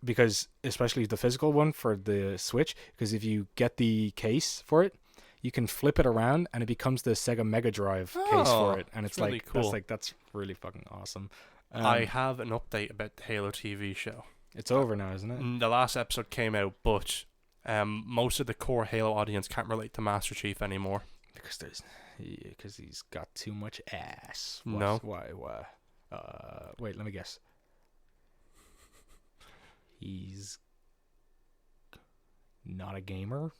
because especially the physical one for the Switch, because if you get the case for it, you can flip it around and it becomes the Sega Mega Drive case for it, and it's really like cool. That's really fucking awesome. I have an update about the Halo TV show. It's over now, isn't it? The last episode came out, but most of the core Halo audience can't relate to Master Chief anymore. Because he's got too much ass. No. Why? Wait, let me guess. He's not a gamer?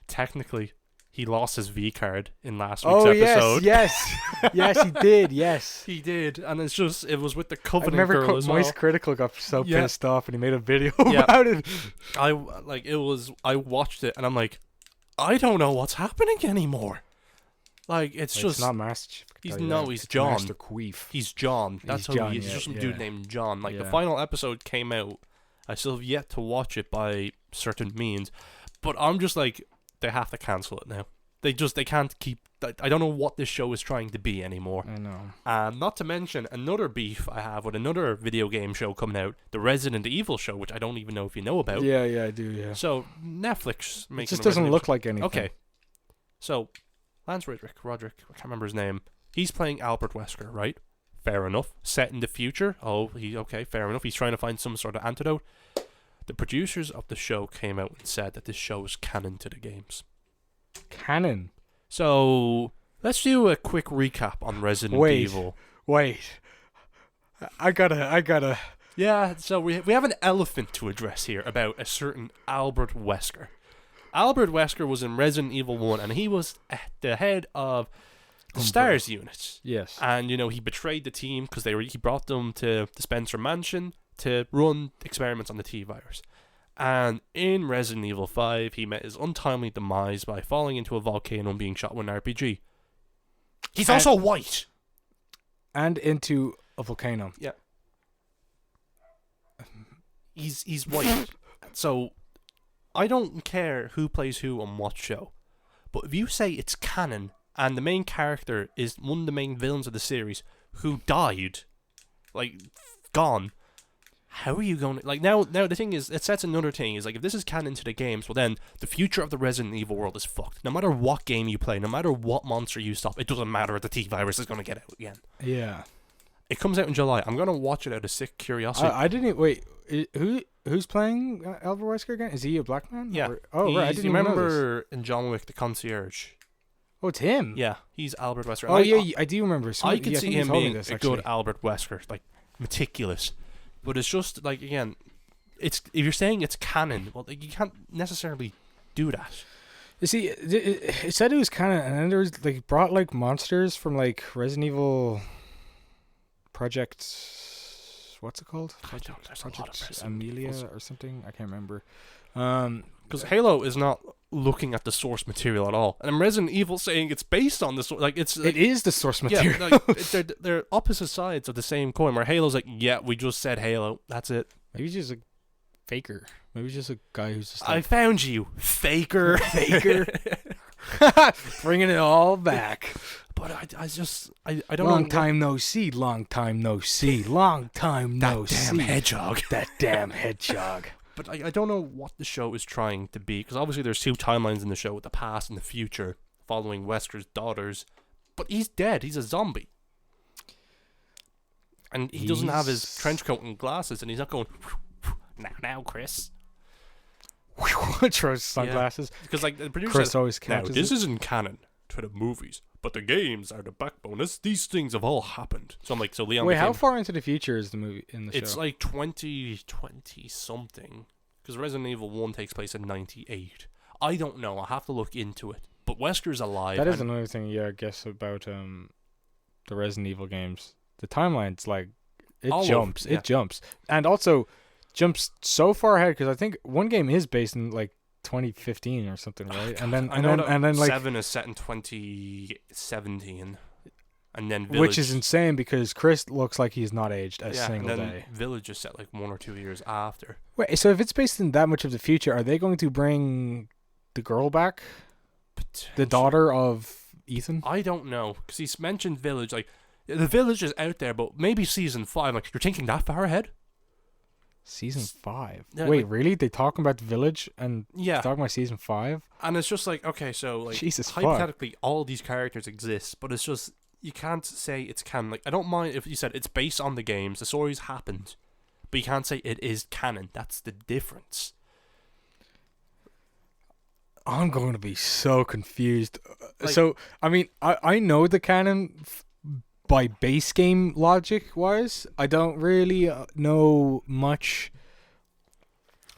Technically, he lost his V card in last week's episode. Yes, he did. Yes, he did, and it was with the Covenant I remember girl as well. Moist Critical got so pissed off, and he made a video about it. I watched it, and I'm like, I don't know what's happening anymore. Like it's not Master Chief. He's John. Master Queef. He's John. That's John, he is. He's just some dude named John. Like the final episode came out. I still have yet to watch it by certain means, but I'm just like, they have to cancel it now. They can't keep. I don't know what this show is trying to be anymore. I know. And not to mention another beef I have with another video game show coming out, the Resident Evil show, which I don't even know if you know about. Yeah, I do. Yeah. So Netflix making. It just doesn't look like anything. Okay. So Lance Roderick, I can't remember his name. He's playing Albert Wesker, right? Fair enough. Set in the future. Fair enough. He's trying to find some sort of antidote. The producers of the show came out and said that this show is canon to the games. Canon? So, let's do a quick recap on Resident Evil. Wait. I gotta... Yeah, so we have an elephant to address here about a certain Albert Wesker. Albert Wesker was in Resident Evil 1, and he was the head of the STARS units. Yes. And, he betrayed the team because he brought them to the Spencer Mansion to run experiments on the T-virus. And in Resident Evil 5, he met his untimely demise by falling into a volcano and being shot with an RPG. He's also white! And into a volcano. Yeah. He's white. So, I don't care who plays who on what show. But if you say it's canon, and the main character is one of the main villains of the series who died, gone, how are you going to... Now the thing is, it sets another thing, is if this is canon to the games, well then, the future of the Resident Evil world is fucked. No matter what game you play, no matter what monster you stop, it doesn't matter if the T-virus is going to get out again. Yeah. It comes out in July. I'm going to watch it out of sick curiosity. I didn't... Wait, who's playing Albert Wesker again? Is he a black man? Yeah. Right. I didn't remember in John Wick, the concierge. Oh, it's him? Yeah, he's Albert Wesker. I do remember. I could see him being a good actually. Albert Wesker, meticulous. But it's just, again, if you're saying it's canon, well, you can't necessarily do that. You see, it said it was canon, and then there was, brought, monsters from, Resident Evil Project... What's it called? Project Amelia or something? I can't remember. Because Halo is not looking at the source material at all, and Resident Evil saying it's based on the source. It is the source material. Yeah, they're opposite sides of the same coin. Where Halo's we just said Halo. That's it. Maybe he's just a faker. Maybe he's just a guy who's just. I found you, faker. Bringing it all back. But I don't know. Long time no see. Long time no see. Long time no see. That damn hedgehog. That damn hedgehog. But I don't know what the show is trying to be, because obviously there's 2 timelines in the show, with the past and the future, following Wesker's daughters. But he's dead. He's a zombie. And he doesn't have his trench coat and glasses, and he's not going, now, Chris. Throws sunglasses. Because like the producer Chris said, always now, catches this it. isn't canon to the movies, but the games are the backbone. These things have all happened. So I'm like, so Leon Wait, how became- far into the future is the movie in the show? It's like 2020 something. Because Resident Evil 1 takes place in 98. I don't know. I have to look into it. But Wesker's alive. That is another thing, yeah, I guess, about the Resident Evil games. The timeline's like, it jumps. And also, jumps so far ahead, because I think one game is based in, like, 2015 or something, right? And then like 7 is set in 2017. And then Village, which is insane, because Chris looks like he's not aged a single and then day. Village is set like 1 or 2 years after. Wait, so if it's based in that much of the future, are they going to bring the girl back? The daughter of Ethan? I don't know, because he's mentioned Village. Like, the Village is out there, but maybe season 5. Like, you're thinking that far ahead? Season 5? Yeah, wait, like, really? They talking about the Village and yeah, talking about season 5? and it's just like, okay, so like Jesus fuck. hypothetically, all these characters exist, but it's just you can't say it's canon. Like, I don't mind if you said it's based on the games, the stories happened, but you can't say it is canon. That's the difference. I'm going to be so confused. Like- So, I mean, I know the canon by base game logic wise. I don't really know much.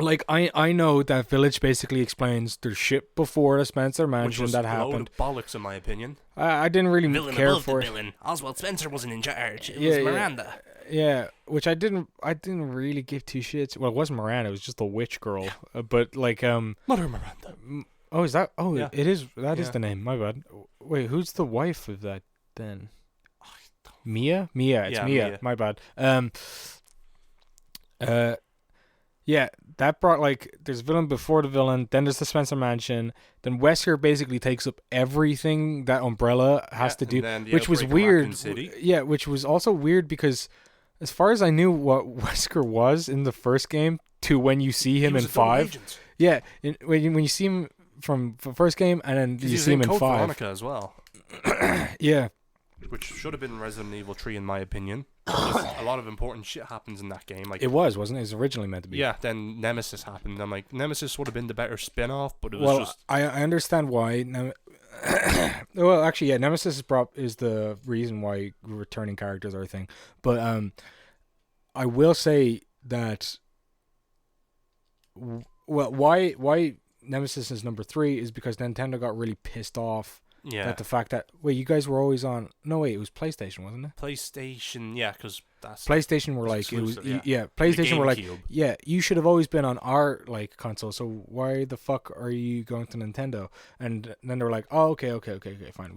Like, I know that Village basically explains there's shit before the Spencer Which Mansion was that a load happened. of bollocks, in my opinion. I didn't really care for it. villain. Oswald Spencer wasn't in charge. It Yeah, was yeah. Miranda. Yeah, which I didn't really give 2 shits. Well, it wasn't Miranda, it was just a witch girl. But like Mother Miranda. oh, is that? Oh, Yeah. it is. That is Yeah. the name. My bad. Wait, who's the wife of that then? I don't- Mia? It's Yeah, Mia. Mia. My bad. Yeah, that brought, like, there's villain before the villain, then there's the Spencer Mansion, then Wesker basically takes up everything that Umbrella has to and do, then the which was outbreak of weird. Raccoon City. Yeah, which was also weird because, as far as I knew what Wesker was in the first game to when you see him He was in a double 5, agent. yeah, when you see him from the first game and then 'Cause you he was see him in Code 5, Veronica as well, yeah. which should have been Resident Evil 3 in my opinion. Because a lot of important shit happens in that game. Like, It wasn't it? It was originally meant to be. yeah, then Nemesis happened. I'm like, Nemesis would have been the better spin-off, but it was Well, just I understand why. Well, actually, yeah, Nemesis is the reason why returning characters are a thing. But I will say that why Nemesis is number 3 is because Nintendo got really pissed off yeah. at the fact that you guys were always on. No, wait, it was PlayStation, wasn't it? PlayStation, yeah, because that's PlayStation were like exclusive, it was yeah. PlayStation were like, GameCube. yeah, you should have always been on our like console, so why the fuck are you going to Nintendo? And then they were like, oh, okay, fine,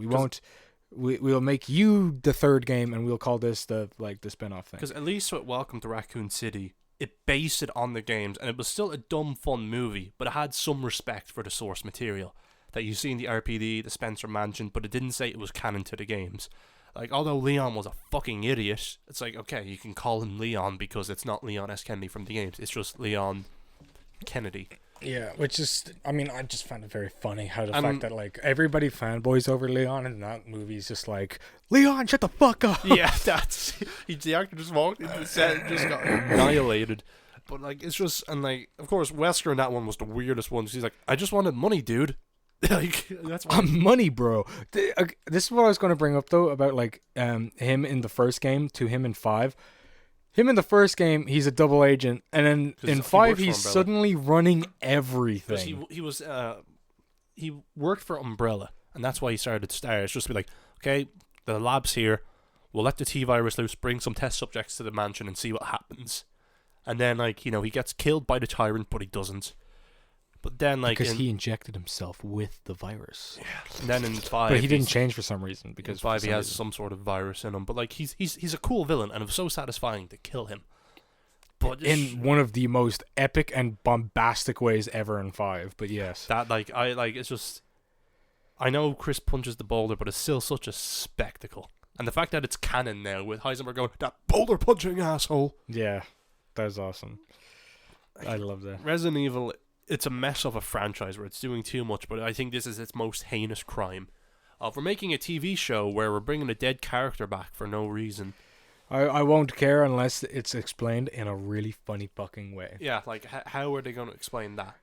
we'll make you the 3rd game and we'll call this the spin-off thing. Because at least with Welcome to Raccoon City, it based it on the games, and it was still a dumb, fun movie, but it had some respect for the source material that you see in the RPD, the Spencer Mansion, but it didn't say it was canon to the games. Like, although Leon was a fucking idiot, it's like, okay, you can call him Leon because it's not Leon S. Kennedy from the games. It's just Leon Kennedy. Yeah, which is, I mean, I just found it very funny how the fact that like everybody fanboys over Leon, and that movie's just like, Leon, shut the fuck up. Yeah, the actor just walked into the set and just got annihilated. But like, it's just, and like, of course, Wesker in that one was the weirdest one. He's like, I just wanted money, dude. Like, that's why. Money, bro. This is what I was going to bring up though about like him in the first game to him in 5. Him in the first game, he's a double agent, and then in 5 he's suddenly running everything. He worked for Umbrella, and that's why he started Star. It's just to be like, okay, the lab's here. We'll let the T-virus loose, bring some test subjects to the mansion, and see what happens. And then, like, you know, he gets killed by the tyrant, but he doesn't. But then, like, because he injected himself with the virus. Yeah. And then in 5, but he didn't change for some reason. Because in 5 he has some sort of virus in him. But like, he's a cool villain, and it was so satisfying to kill him. But in one of the most epic and bombastic ways ever in 5. But yes, that it's just, I know Chris punches the boulder, but it's still such a spectacle. And the fact that it's canon now with Heisenberg going, that boulder punching asshole. Yeah, that is awesome. I love that. Resident Evil, it's a mess of a franchise where it's doing too much, but I think this is its most heinous crime. We're making a TV show where we're bringing a dead character back for no reason. I won't care unless it's explained in a really funny fucking way. Yeah, like, how are they going to explain that?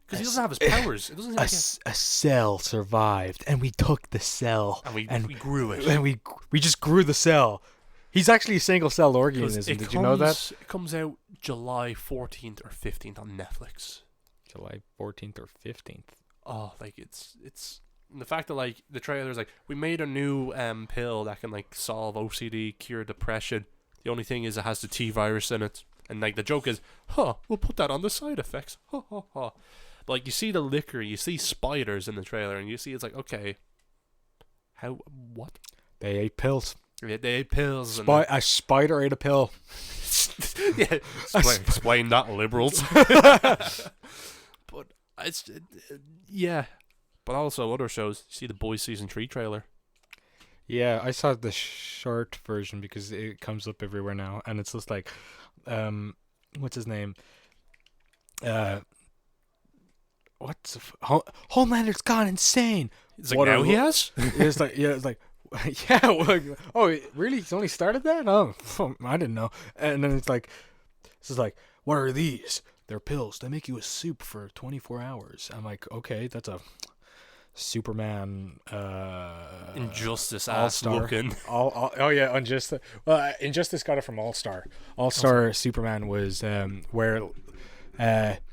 Because he doesn't have his powers. It doesn't a cell survived, and we took the cell. And we grew it. And we just grew the cell. He's actually a single-cell organism. Did you know that? It comes out July 14th or 15th on Netflix. July 14th or 15th. Oh, like, it's the fact that, like, the trailer's like, we made a new pill that can, like, solve OCD, cure depression. The only thing is it has the T virus in it. And, like, the joke is, we'll put that on the side effects. But, like, you see the liquor, you see spiders in the trailer, and you see it's like, okay, what? They ate pills. Yeah, they ate pills. A spider ate a pill. Yeah, explain that, liberals. But it's yeah. But also other shows. You see the Boys Season 3 trailer. Yeah, I saw the short version because it comes up everywhere now, and it's just like, what's his name? Homelander's gone insane. It's like, now he has? It's like, yeah, it's like, yeah. Oh, really? He's only started that? Oh, I didn't know. And then it's like, what are these? They're pills. They make you a soup for 24 hours. I'm like, okay, that's a Superman Injustice All-Star. looking. Oh yeah, Injustice. Well, Injustice got it from All-Star. All-Star Superman was where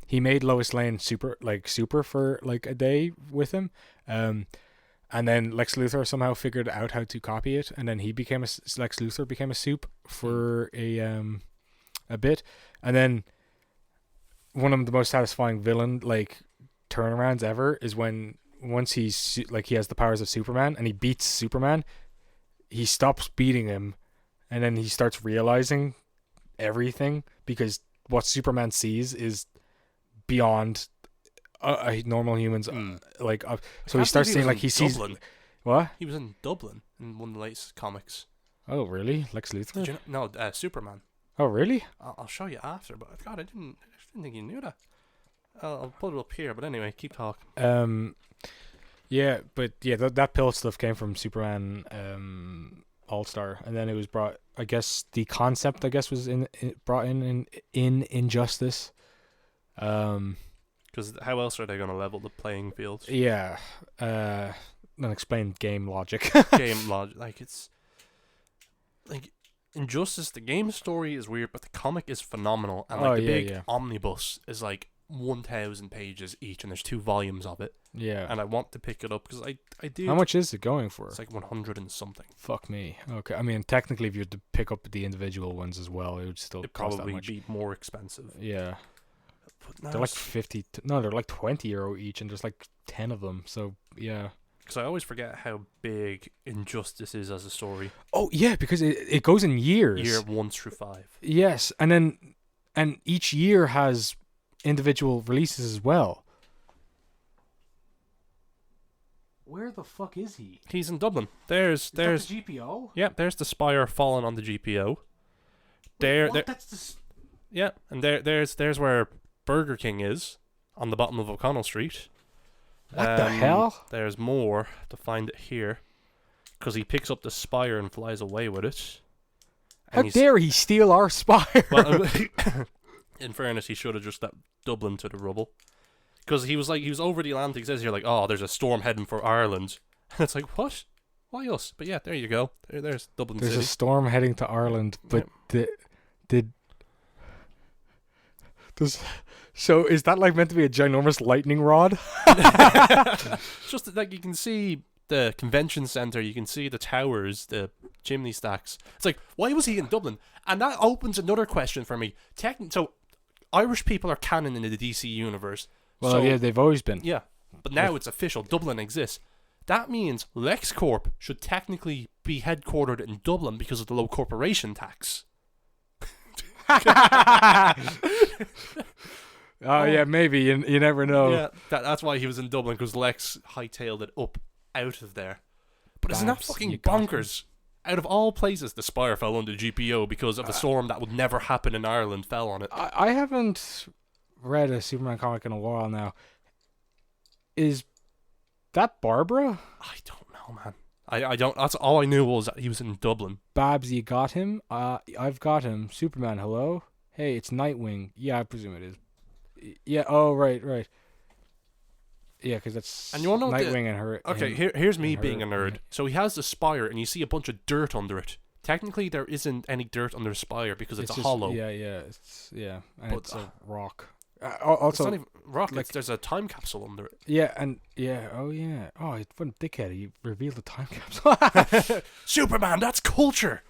he made Lois Lane super for like a day with him, and then Lex Luthor somehow figured out how to copy it, and then Lex Luthor became a soup for a bit, and then one of the most satisfying villain like turnarounds ever is when once he has the powers of Superman and he beats Superman, he stops beating him, and then he starts realizing everything because what Superman sees is beyond normal humans. So he starts seeing like he sees Dublin. What? He was in Dublin in one of the latest comics. Oh really? Lex Luthor? Did you know? No, Superman. Oh really? I'll show you after, but God, I didn't think you knew that. I'll put it up here, but anyway, keep talking. Yeah, but yeah, that pill stuff came from Superman All-Star, and then it was brought. I guess the concept, was brought in Injustice. Because how else are they going to level the playing field? Yeah, and explain game logic. Like it's like Injustice. The game story is weird, but the comic is phenomenal, and like the big omnibus is like 1,000 pages each, and there's 2 volumes of it. Yeah, and I want to pick it up because I do. How much is it going for? It's like 100 and something. Fuck me. Okay, I mean technically, if you had to pick up the individual ones as well, it would still cost that much. Be more expensive. Yeah, but they're like 50. No, they're like €20 each, and there's like 10 of them. So yeah. Because I always forget how big Injustice is as a story. Oh yeah, because it goes in years. Year 1 through 5. Yes, and each year has individual releases as well. Where the fuck is he? He's in Dublin. There's the GPO. Yeah, there's the spire falling on the GPO. Yeah, and there's where Burger King is on the bottom of O'Connell Street. What the hell? There's more to find it here, because he picks up the spire and flies away with it. How dare he steal our spire? Well, in fairness, he should have just left Dublin to the rubble. Because he was over the Atlantic. It says here, like, oh, there's a storm heading for Ireland. And it's like, what? Why us? But yeah, there you go. There's Dublin City. There's a storm heading to Ireland, but so is that like meant to be a ginormous lightning rod? Just like you can see the convention centre, you can see the towers, the chimney stacks. It's like, why was he in Dublin? And that opens another question for me. So Irish people are canon in the DC universe. Well, yeah, they've always been. Yeah, but now it's official. Dublin exists. That means LexCorp should technically be headquartered in Dublin because of the low corporation tax. Yeah, maybe. You never know. Yeah, that's why he was in Dublin, because Lex hightailed it up out of there. But isn't that fucking bonkers? Out of all places, the Spire fell under GPO because of a storm that would never happen in Ireland fell on it. I haven't read a Superman comic in a while now. Is that Barbara? I don't know, man. I don't. That's all I knew was that he was in Dublin. Babs, you got him? I've got him. Superman, hello? Hey, it's Nightwing. Yeah, I presume it is. Yeah, oh, right. Yeah, because that's and you wanna know Nightwing and her. Okay, here's me being a nerd. So he has the Spire, and you see a bunch of dirt under it. Technically, there isn't any dirt under the Spire because it's a just, hollow. Yeah, and But, it's a rock. Also, it's not even rock. There's a time capsule under it. Yeah, oh, what a dickhead. He revealed the time capsule. Superman, that's culture.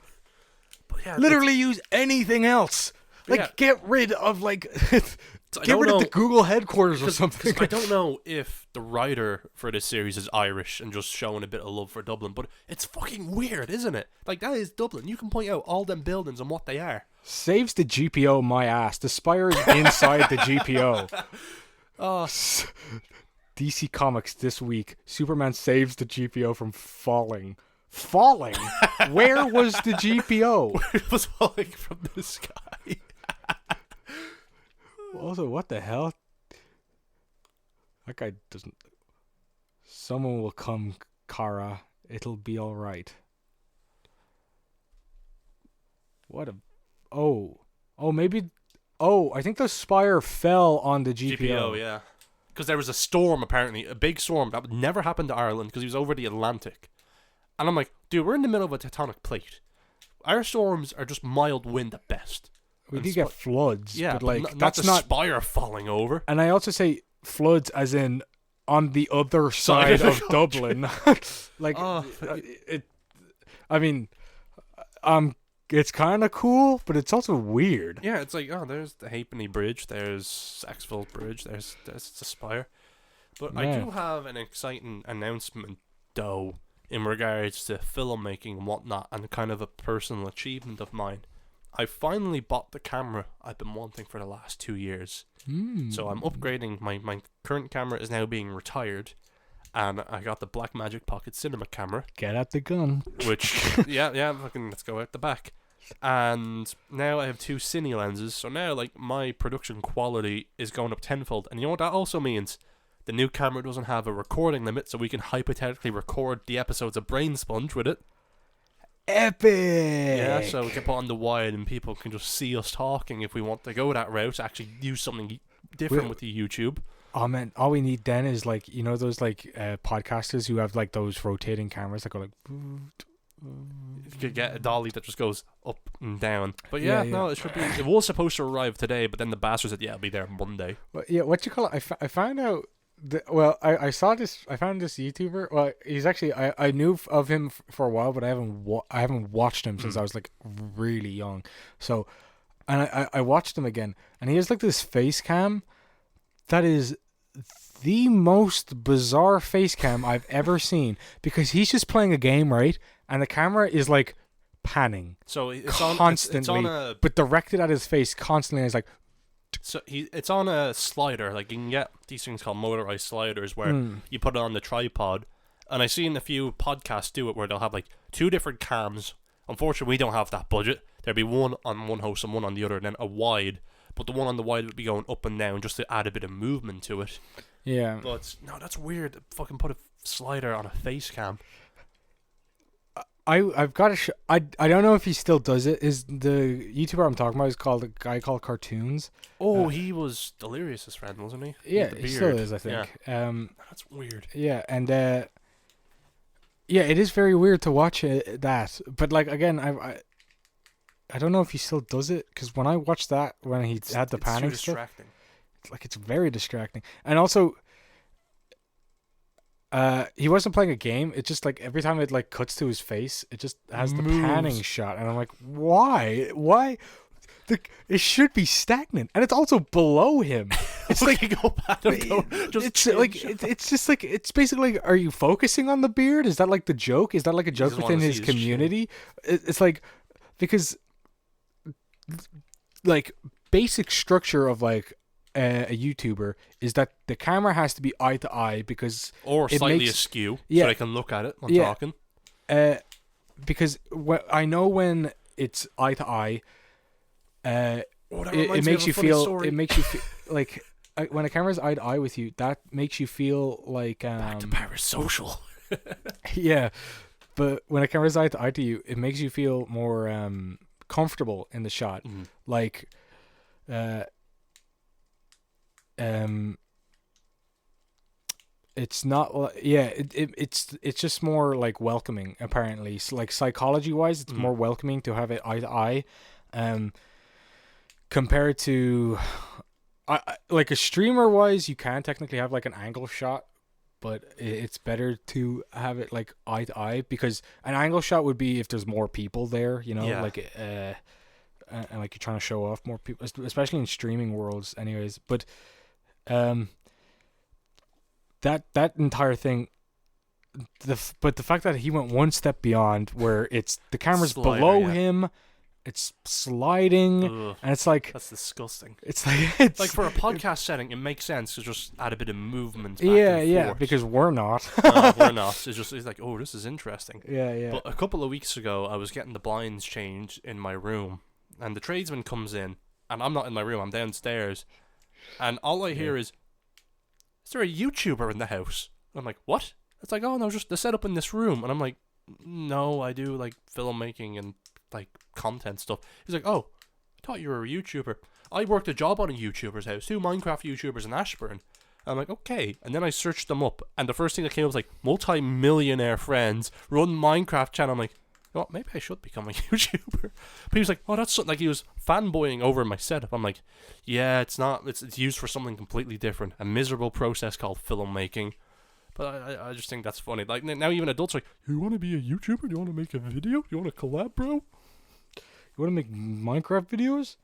But yeah, literally use anything else. Get rid of, get rid of the Google headquarters or something. I don't know if the writer for this series is Irish and just showing a bit of love for Dublin, but it's fucking weird, isn't it? That is Dublin. You can point out all them buildings and what they are. Saves the GPO my ass. The Spire is inside the GPO. DC Comics this week. Superman saves the GPO from falling. Falling? Where was the GPO? It was falling from the sky. Also, what the hell? That guy doesn't... Someone will come, Kara. It'll be alright. What a... maybe... I think the Spire fell on the GPO. Yeah. Because there was a storm, apparently. A big storm that would never happen to Ireland because he was over the Atlantic. And I'm like, dude, we're in the middle of a tectonic plate. Our storms are just mild wind at best. We do get floods, yeah, but that's not the Spire falling over. And I also say floods as in on the other side of Dublin. It's kind of cool, but it's also weird. Yeah, it's like, there's the Halfpenny Bridge, there's Saxville Bridge, there's the Spire. But yeah. I do have an exciting announcement, though, in regards to filmmaking and whatnot, and kind of a personal achievement of mine. I finally bought the camera I've been wanting for the last 2 years. So I'm upgrading. My current camera is now being retired, and I got the Blackmagic Pocket Cinema camera. Get out the gun. Which, fucking let's go out the back. And now I have 2 cine lenses, so now my production quality is going up tenfold. And you know what that also means? The new camera doesn't have a recording limit, so we can hypothetically record the episodes of Brainsponge with it. Epic! Yeah, so we can put on the wide and people can just see us talking if we want to go that route, actually do something different with the YouTube. Oh man, all we need then is those podcasters who have those rotating cameras that go You could get a dolly that just goes up and down. But no, it should be. It was supposed to arrive today, but then the bastard said, it'll be there Monday. Well, yeah, what you call it? I found out... I found this YouTuber. Well, he's actually I knew of him for a while, but I haven't watched him since I was really young. So, and I watched him again, and he has this face cam that is the most bizarre face cam I've ever seen, because he's just playing a game, right? And the camera is panning, so it's constantly, but directed at his face constantly. And it's so it's on a slider. You can get these things called motorized sliders where you put it on the tripod. And I've seen a few podcasts do it where they'll have 2 different cams. Unfortunately, we don't have that budget. There'd be one on one host and one on the other, and then a wide. But the one on the wide would be going up and down just to add a bit of movement to it. Yeah. But no, that's weird. Fucking put a slider on a face cam. I've got to I don't know if he still does it. Is the YouTuber I'm talking about is called a guy called Cartoons. Oh, he was Delirious's friend, wasn't he? Yeah, he still is, I think. Yeah. That's weird. Yeah, and it is very weird to watch that. But again, I don't know if he still does it, because when I watched that when he had the panning stuff, it's very distracting. And also, he wasn't playing a game. It just every time it cuts to his face, it just has the panning shot, and I'm like, why? It should be stagnant, and it's also below him. It's it's basically, are you focusing on the beard? Is that the joke? Is that a joke within his community? It's because basic structure of a YouTuber is that the camera has to be eye to eye, because or slightly askew, so I can look at it when talking. because I know when it's eye to eye, it makes you feel. It makes you feel like when a camera's eye to eye with you, that makes you feel like back to Parasocial. Yeah, but when a camera's eye to you, it makes you feel more comfortable in the shot. Mm-hmm. Like, it's not. Yeah, it's just more like welcoming. Apparently, so, like psychology wise, it's more welcoming to have it eye to eye, compared to, like a streamer wise, you can technically have like an angle shot. But it's better to have it like eye to eye, because an angle shot would be if there's more people there, you know, like and like you're trying to show off more people, especially in streaming worlds, anyways. But that entire thing, the fact that he went one step beyond, where it's the camera's below him. It's sliding, and it's like that's disgusting. It's like for a podcast setting, it makes sense to just add a bit of movement. Because we're not. We're not. It's like, oh, this is interesting. Yeah. But a couple of weeks ago, I was getting the blinds changed in my room, and the tradesman comes in, and I'm not in my room. I'm downstairs, and all I hear is there a YouTuber in the house? I'm like, what? It's like, oh no, just the setup in this room, and I'm like, no, I do like filmmaking and like content stuff. He's like, oh, I thought you were a YouTuber. I worked a job on a YouTuber's house, 2 Minecraft YouTubers in Ashburn. And I'm like, okay. And then I searched them up, and the first thing that came up was like, multi-millionaire friends, run Minecraft channel. I'm like, well, maybe I should become a YouTuber. But he was like, oh, that's something, like he was fanboying over my setup. I'm like, yeah, it's not, it's used for something completely different, a miserable process called filmmaking. But I just think that's funny. Like, now even adults are like, you want to be a YouTuber? Do you want to make a video? Do you want to collab, bro? You want to make Minecraft videos?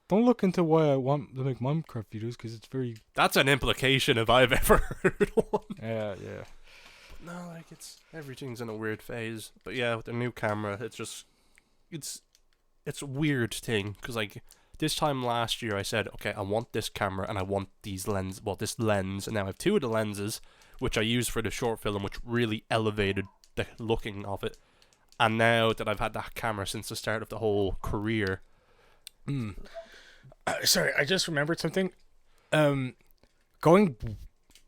Don't look into why I want to make Minecraft videos, because it's very... That's an implication if I've ever heard one. Yeah. But no, like, everything's in a weird phase. But yeah, with the new camera, it's a weird thing. Because, like, this time last year I said, okay, I want this camera and I want this lens. And now I have 2 of the lenses, which I used for the short film, which really elevated the looking of it. And now that I've had that camera since the start of the whole career. Sorry, I just remembered something. Going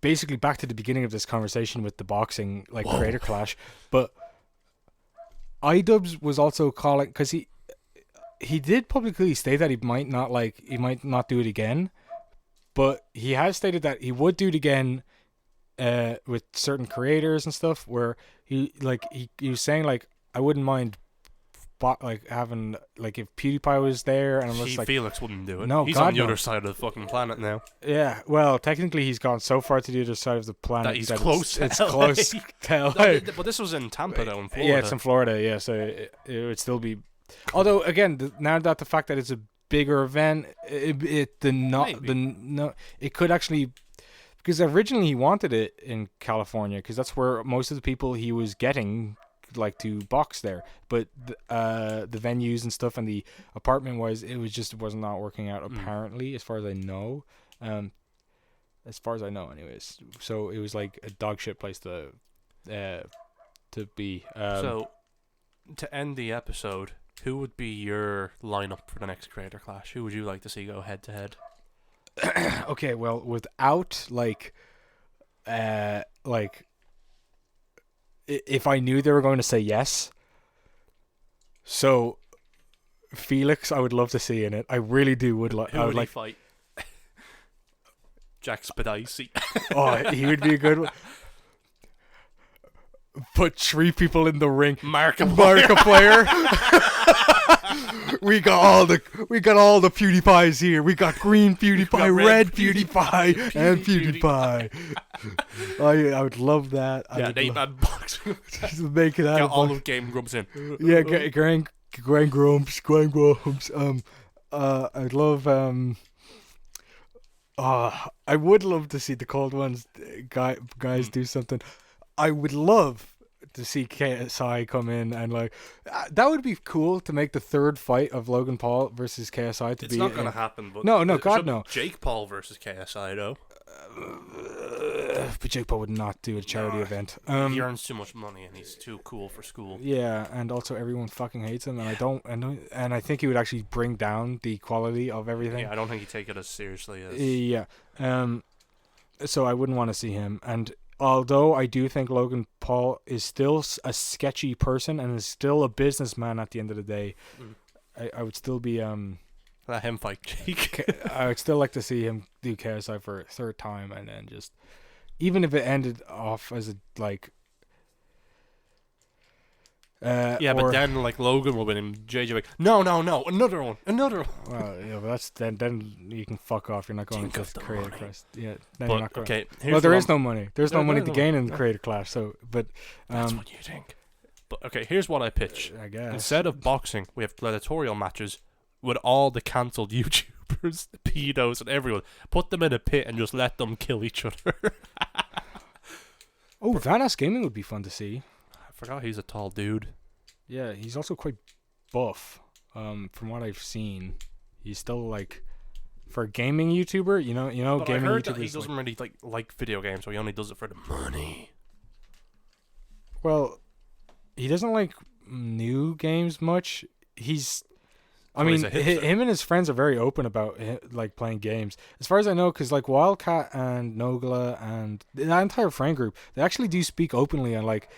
basically back to the beginning of this conversation with the boxing, like, creator clash. But iDubbbz was also calling, because he did publicly state that he might not do it again. But he has stated that he would do it again with certain creators and stuff, where he was saying, like, I wouldn't mind having, like, if PewDiePie was there, and I'm just like, Felix wouldn't do it. No, he's God, on the no. other side of the fucking planet now. Yeah, well, technically he's gone so far to the other side of the planet that he's close. It's close to LA. But this was in Tampa, though, in Florida. Yeah, it's in Florida. Yeah, so it would still be. Although, again, now that the fact that it's a bigger event, it could actually. Because originally he wanted it in California, because that's where most of the people he was getting, like, to box there. But the venues and stuff and the apartment wise, it was not working out, apparently, as far as I know. Anyways. So it was like a dog shit place to be. So to end the episode, who would be your lineup for the next creator clash? Who would you like to see go head to head? Okay, well, without if I knew they were going to say yes, so Felix, I would love to see in it. I really do. Who would he fight? Jack Spadici. Oh, he would be a good one. Put 3 people in the ring. Markiplier. We got all the PewDiePies here. We got green PewDiePie, red PewDiePie, and PewDiePie. I would love that. Yeah, they had boxing. Just make it out. Got all of Game Grumps in. Yeah, Grand Grumps. I'd love. I would love to see the Cold Ones guys do something. I would love to see KSI come in and, like, that would be cool to make the third fight of Logan Paul versus KSI. It's not going to happen. But no, God, no. Jake Paul versus KSI, though. But Jake Paul would not do a charity event. He earns too much money and he's too cool for school. Yeah, and also everyone fucking hates him, and I think he would actually bring down the quality of everything. Yeah, I don't think he'd take it as seriously as. Yeah. So I wouldn't want to see him. And although I do think Logan Paul is still a sketchy person and is still a businessman at the end of the day, I would still be Let him fight Jake. I would still like to see him do KSI for a third time, and then just, even if it ended off as a like. But then like Logan will win him. JJ like, no, another one. Well, yeah, but that's then you can fuck off. You're not going to the Creator Clash. Yeah, then But, you're not going. okay, Well, there is no money. There's no money to gain in the no. Creator Clash. So, but That's what you think. But okay, here's what I pitch. I guess Instead of boxing, we have gladiatorial matches with all the cancelled YouTubers, the pedos, and everyone. Put them in a pit and just let them kill each other. Oh, Vanoss Gaming would be fun to see. I forgot he's a tall dude. Yeah, he's also quite buff. From what I've seen, he's still like, for a gaming YouTuber, you know, But gaming I heard YouTubers. that he doesn't really like video games, so he only does it for the money. Well, he doesn't like new games much. I So he's mean, a hipster. him and his friends are very open about like playing games. As far as I know, because like Wildcat and Nogla and that entire friend group, they actually do speak openly on like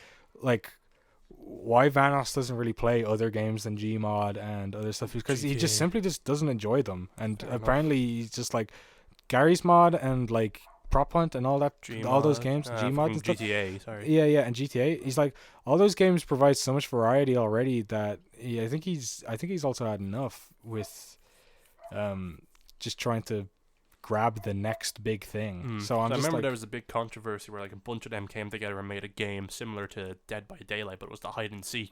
why Vanoss doesn't really play other games than Gmod and other stuff, because he just GTA. simply just doesn't enjoy them. And Fair enough. apparently he's just like Gary's Mod and like Prop Hunt and all that, all those games, Gmod and stuff. GTA, sorry. Yeah, and GTA. He's like, all those games provide so much variety already that I think he's also had enough with just trying to grab the next big thing. So I'm I just remember like, there was a big controversy where like a bunch of them came together and made a game similar to Dead by Daylight, but it was the hide and seek.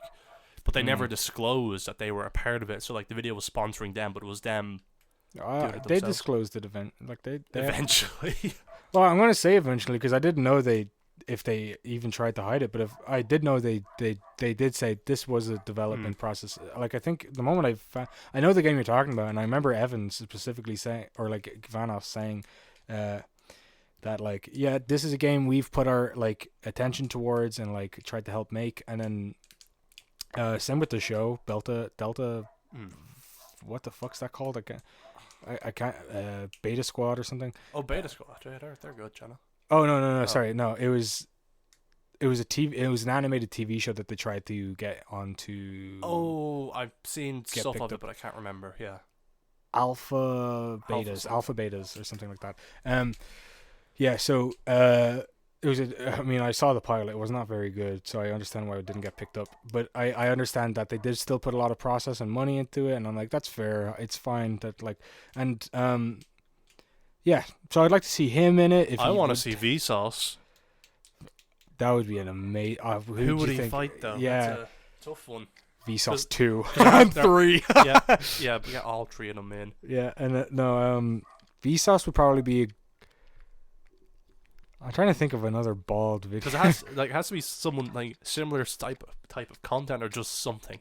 But they never disclosed that they were a part of it. So like the video was sponsoring them, but it was them doing it they themselves. disclosed it they eventually. Well, I'm going to say eventually, because I didn't know if they even tried to hide it, but if I did know they did say this was a development process. Like, I think the moment I know the game you're talking about, and I remember Evan specifically saying, or like Vanoss saying, that like, yeah, this is a game we've put our like attention towards and like tried to help make, and then same with the show Delta. What the fuck's that called? I can't. Beta Squad or something. Oh, Beta Squad. Yeah, they're good, channel. Oh no! Sorry, no. It was an animated TV show that they tried to get onto. Oh, I've seen Get stuff picked of it, up. but I can't remember. Yeah. Alpha Betas or something like that. Yeah. So it was. I mean, I saw the pilot. It was not very good, so I understand why it didn't get picked up. But I understand that they did still put a lot of process and money into it, and I'm like, that's fair. It's fine that like, and yeah. So I'd like to see him in it. If I want to see Vsauce. That would be an amazing. Who would he fight though? Yeah, That's a tough one. Vsauce 2 they're- and they're- 3. Yeah, we got all three of them in. Yeah, and no, Vsauce would probably be. I'm trying to think of another bald video. Because it has to be someone like similar type of content or just something.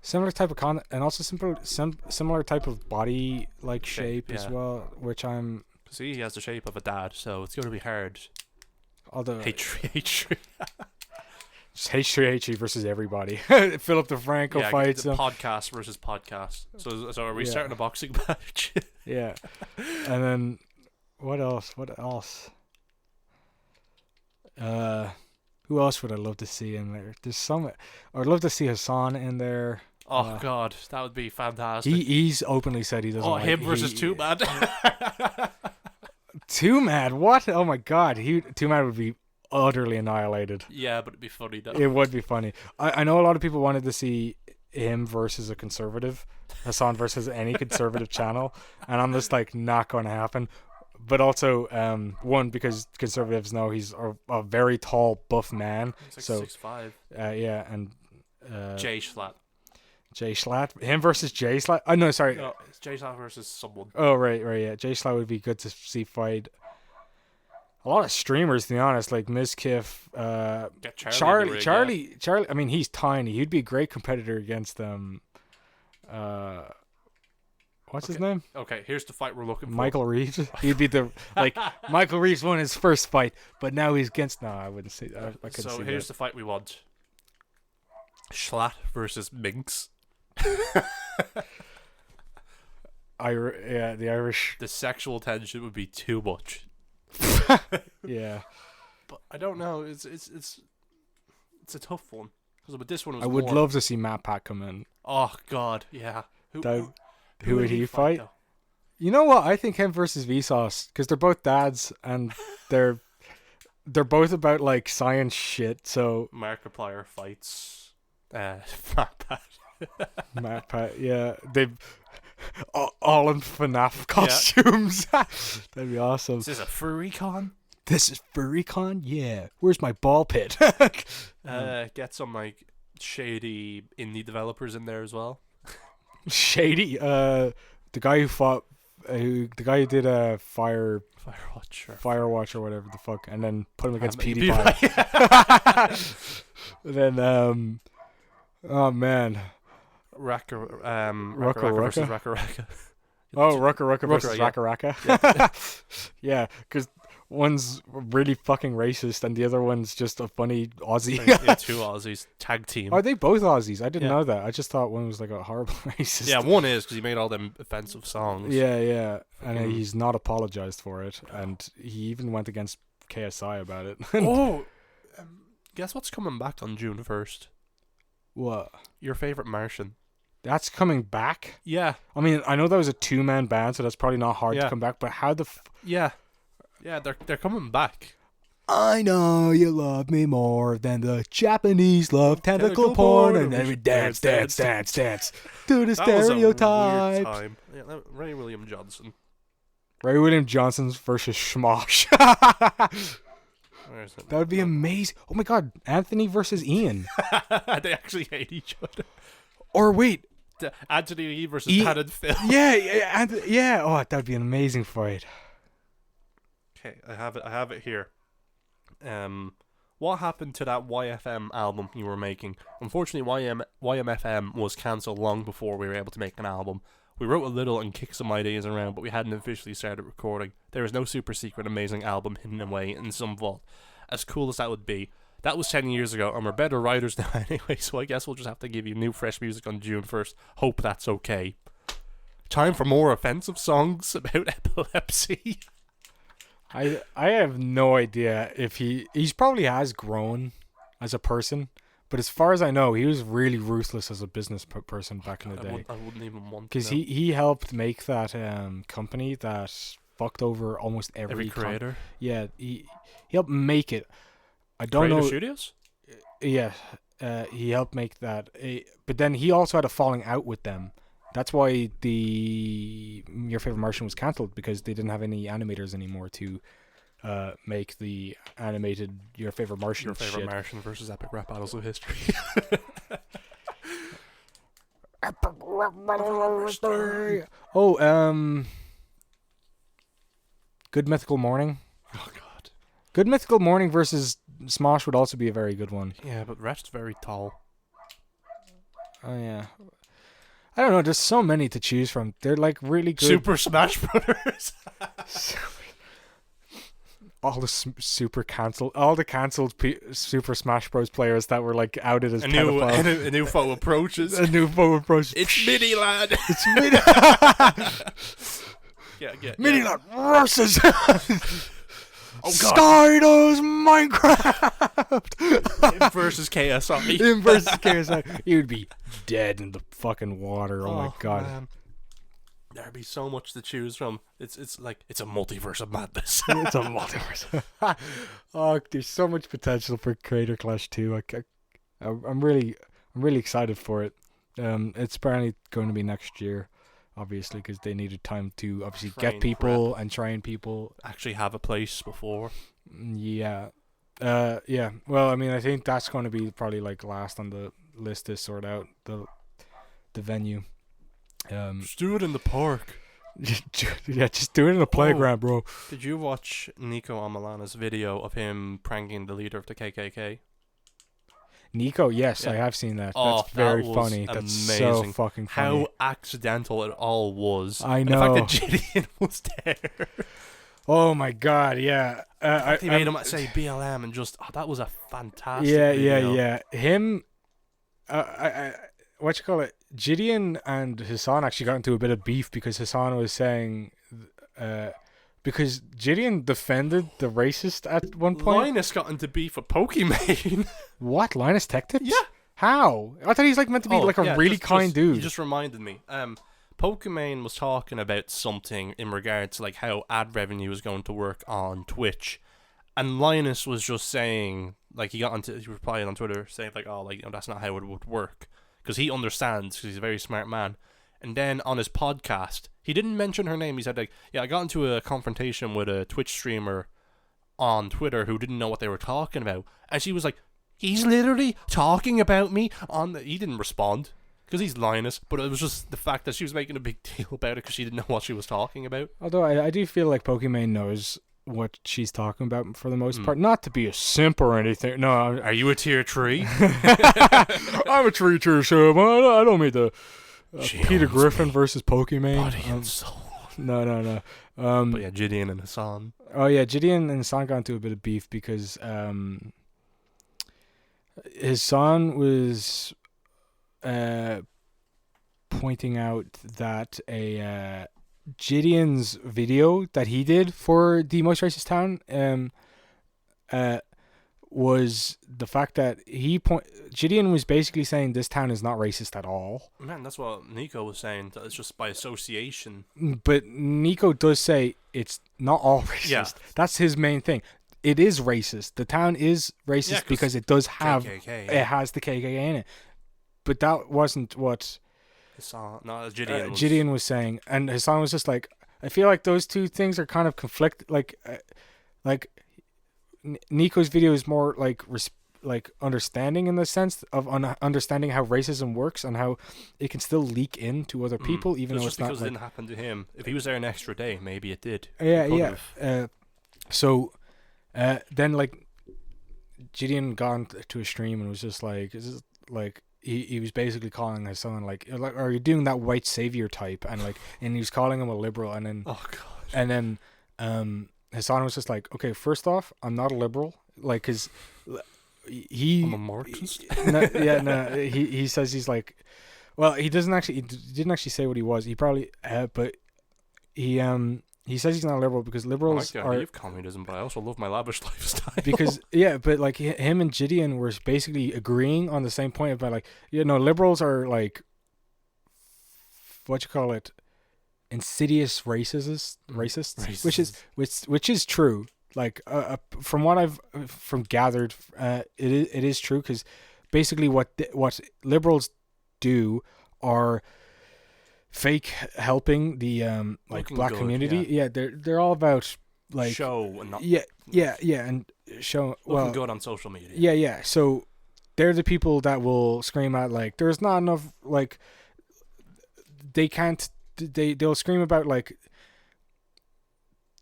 Similar type of content, and also similar type of body like shape as yeah. well, which I'm. Because he has the shape of a dad, so it's going to be hard. Although H3. just H3 versus everybody. Philip DeFranco Yeah, fights the him. podcast versus podcast. So are we Yeah. starting a boxing match? Yeah, and then what else? Who else would I love to see in there? There's some. I'd love to see Hassan in there. Oh God, that would be fantastic. He's openly said he doesn't. Oh, like him versus Two Man. Two Mad. What? Oh my God, Two Mad would be utterly annihilated. Yeah, but it'd be funny though. It would be funny. I know a lot of people wanted to see him versus a conservative, Hassan versus any conservative channel, and I'm just like, not going to happen. But also, one, because conservatives know he's a very tall, buff man. He's like 6'5". Yeah, and Jay Schlatt. Jay Schlatt, him versus Jay Schlatt. Oh no, sorry. No, it's Jay Schlatt versus someone. Oh right, yeah. Jay Schlatt would be good to see fight. A lot of streamers, to be honest, like Mizkif, Get Charlie. I mean, he's tiny. He'd be a great competitor against What's his name? Okay, here's the fight we're looking for. Michael Reeves. He'd be the Michael Reeves won his first fight, but now he's against. No, I wouldn't say. I couldn't So see here's that. the fight we want. Schlatt versus Minx. The Irish. The sexual tension would be too much. Yeah. But I don't know. It's a tough one. Because with this one, it was I would more, love to see Matt Pat come in. Oh God, yeah. Who would he fight? Though? You know what? I think him versus Vsauce, because they're both dads and they're both about like science shit. So Markiplier fights Matt Pat. Matt Pat, yeah, they've all in FNAF costumes. That'd be awesome. Is this a furry con? This is FurryCon? Yeah. Where's my ball pit? Get some like shady indie developers in there as well. Shady. The guy who fought, the guy who did Firewatch or whatever the fuck, and then put him against PewDiePie. And then oh man, Raka Rucka versus Raka. Oh, Rucka versus yeah. Raka. Yeah, because one's really fucking racist and the other one's just a funny Aussie. Yeah, two Aussies tag team. Are they both Aussies? I didn't Yeah. know that. I just thought one was like a horrible racist. Yeah, one is because he made all them offensive songs. Yeah. And Fucking- he's not apologized for it. And he even went against KSI about it. Oh, guess what's coming back on June 1st? What? Your favorite Martian. That's coming back? Yeah, I mean, I know that was a two-man band, so that's probably not hard Yeah. to come back. But how the yeah. They're coming back. I know you love me more than the Japanese love tentacle porn, and then we dance to the That was a stereotype. weird time. Yeah, Ray William Johnson. Ray William Johnson's versus Schmosh. Where is it? That would be amazing. Oh my god, Anthony versus Ian. They actually hate each other. Or wait, Anthony Lee versus Pat and Phil. yeah. Oh, that'd be an amazing fight. Okay, I have it here. What happened to that YFM album you were making? Unfortunately, YMFM was cancelled long before we were able to make an album. We wrote a little and kicked some ideas around, but we hadn't officially started recording. There is no super secret amazing album hidden away in some vault. As cool as that would be, that was 10 years ago, and we're better writers now anyway, so I guess we'll just have to give you new fresh music on June 1st. Hope that's okay. Time for more offensive songs about epilepsy. I have no idea if he's probably has grown as a person, but as far as I know, he was really ruthless as a business person back in the day. I wouldn't even want to Because know. he helped make that company that fucked over almost Every creator. Yeah, he helped make it. I don't Creator know. Studios? Yeah, he helped make that. But then he also had a falling out with them. That's why Your Favorite Martian was cancelled, because they didn't have any animators anymore to make the animated Your Favorite Martian Your favorite shit. Martian versus Epic Rap Battles of History. Oh, Good Mythical Morning. Oh god. Good Mythical Morning versus Smosh would also be a very good one. Yeah, but Rest's very tall. Oh yeah. I don't know. There's so many to choose from. They're like really good. Super Smash Brothers. All the super cancelled, all the cancelled Super Smash Bros. Players that were like outed as pedophiles. A new foe approaches. A new foe approach. It's Mini Lad. It's Mini. Yeah. Mini Lad versus Oh god. Skydo's Minecraft. Him versus KSI. Him versus KSI. He would be dead in the fucking water. Oh my god. Man. There'd be so much to choose from. It's a multiverse of madness. It's a multiverse. Oh, there's so much potential for Creator Clash 2. I'm really excited for it. It's apparently going to be next year, obviously, because they needed time to obviously get people and train people. Actually have a place before. Yeah. Yeah. Well, I mean, I think that's going to be probably like last on the list to sort out the venue. Just do it in the park. Yeah, just do it in the playground, bro. Did you watch Nico Amalana's video of him pranking the leader of the KKK? Nico, yes, Yeah. I have seen that. Oh, That's very that was funny. That's so amazing. fucking funny. How accidental it all was. I And know. the fact that Gideon was there. Oh my god, yeah. They made him say BLM and just, that was a fantastic Yeah, video. yeah. Him, what you call it? Gideon and Hassan actually got into a bit of beef because Hassan was saying, because Gideon defended the racist at one point. Linus got into beef with Pokimane. What? Linus Tech Tips? Yeah. How? I thought he's like meant to be like a really kind dude. You just reminded me. Pokimane was talking about something in regards to like how ad revenue is going to work on Twitch, and Linus was just saying, like, he replied on Twitter saying like, oh, like, you know, that's not how it would work, because he understands, because he's a very smart man. And then on his podcast, he didn't mention her name. He said like, yeah, I got into a confrontation with a Twitch streamer on Twitter who didn't know what they were talking about, and she was like, he's literally talking about me on the... He didn't respond because he's Linus, but it was just the fact that she was making a big deal about it because she didn't know what she was talking about. Although I do feel like Pokimane knows what she's talking about for the most part. Not to be a simp or anything. No, Are you a tier 3? I'm a tree so I don't mean the She Peter owns Griffin me, versus Pokimane. body and soul. No. But yeah, Gideon and Hassan. Oh yeah, Gideon and Hassan got into a bit of beef because his son was pointing out that Gideon's video that he did for the Most Racist Town was the fact that Gideon was basically saying this town is not racist at all. Man, that's what Nico was saying. That it's just by association. But Nico does say it's not all racist. Yeah. That's his main thing. It is racist. The town is racist because it does have KKK, it has the KKK in it. But that wasn't what Hassan, no, Gideon. Gideon was saying, and Hassan was just like, I feel like those two things are kind of conflict. Like Nico's video is more like understanding, in the sense of understanding how racism works and how it can still leak into other people, even though it's not. Because it didn't happen to him. If he was there an extra day, maybe it did. Yeah. So then like Gideon got into a stream and was just like, is this like. He was basically calling his son like, are you doing that white savior type, and he was calling him a liberal, and then Hassan was just like, okay, first off, I'm not a liberal, like, cause I'm a Marxist. He says he's like, well, he didn't actually say what he was. He probably but he says he's not a liberal because liberals I like the idea of communism, but I also love my lavish lifestyle. Because but like him and Gideon were basically agreeing on the same point about like, liberals are like, what you call it, insidious racists, which is true. Like from what I've gathered, it is true, because basically what liberals do are fake helping the like Looking black good, community. Yeah, they're all about like show and not and show looking good on social media. Yeah. So they're the people that will scream out like, there's not enough, like they'll scream about like,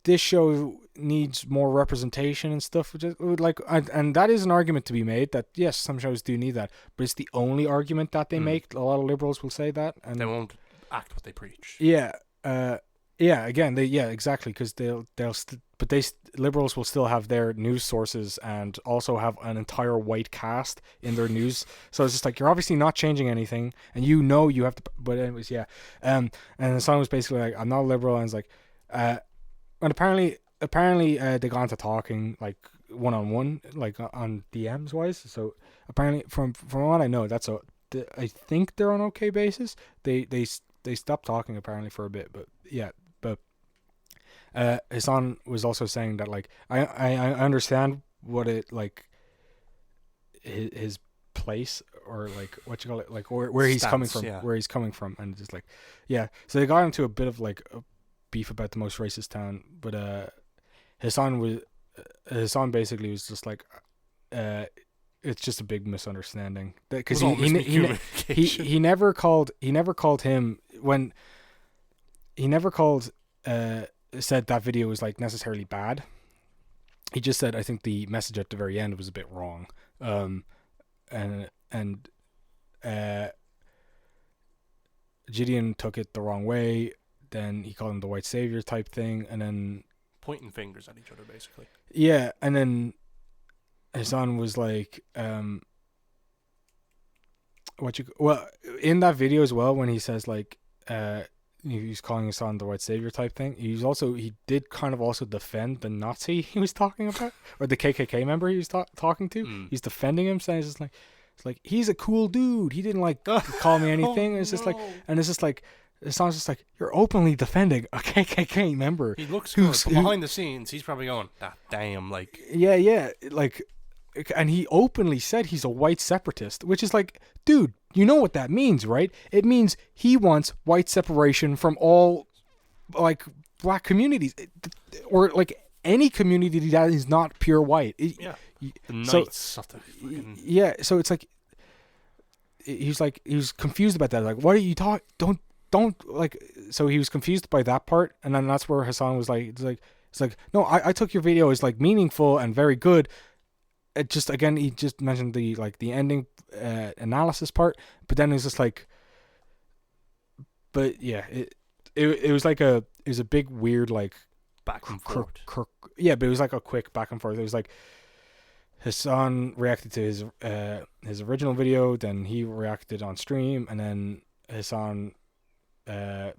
this show needs more representation and stuff, which is like, and that is an argument to be made, that yes, some shows do need that, but it's the only argument that they make. A lot of liberals will say that, and they won't act what they preach. Exactly, because liberals will still have their news sources and also have an entire white cast in their news. So it's just like, you're obviously not changing anything, and you have to. But anyways, and the song was basically like, I'm not a liberal, and it's like, and apparently they got into talking like one-on-one, like on DMs wise. So apparently, from what I know, I think they're on okay basis. They stopped talking apparently for a bit, but Hassan was also saying that like, I understand what it like, his place, or like, what you call it, like where he's coming from, and just like, so they got into a bit of like a beef about the Most Racist Town, but Hassan basically was just like, it's just a big misunderstanding, because he never called him, when he never called said that video was like necessarily bad. He just said, I think the message at the very end was a bit wrong, and Gideon took it the wrong way. Then he called him the white savior type thing, and then pointing fingers at each other, basically. Yeah, and then Hassan was like, in that video as well, when he says like, he's calling Hassan the white savior type thing. He did kind of also defend the Nazi he was talking about, or the KKK member he was talking to. He's defending him, saying it's like he's a cool dude. He didn't like call me anything. And it's just like, and it's just like. It sounds just like you're openly defending a KKK member. He looks good, but behind the scenes, he's probably going, damn, like... Yeah, like... And he openly said he's a white separatist, which is like, dude, you know what that means, right? It means he wants white separation from all, like, black communities. Or, like, any community that is not pure white. The Knights. Yeah, so it's like... He was confused about that. Like, what are you talking... Don't like. So he was confused by that part, and then that's where Hassan was like, it's like, no, I took your video as like meaningful and very good. It just, again, he just mentioned the ending analysis part, but then it's just like, but yeah, it was like it was a big weird like back and forth. Yeah, but it was like a quick back and forth. It was like Hassan reacted to his original video, then he reacted on stream, and then Hassan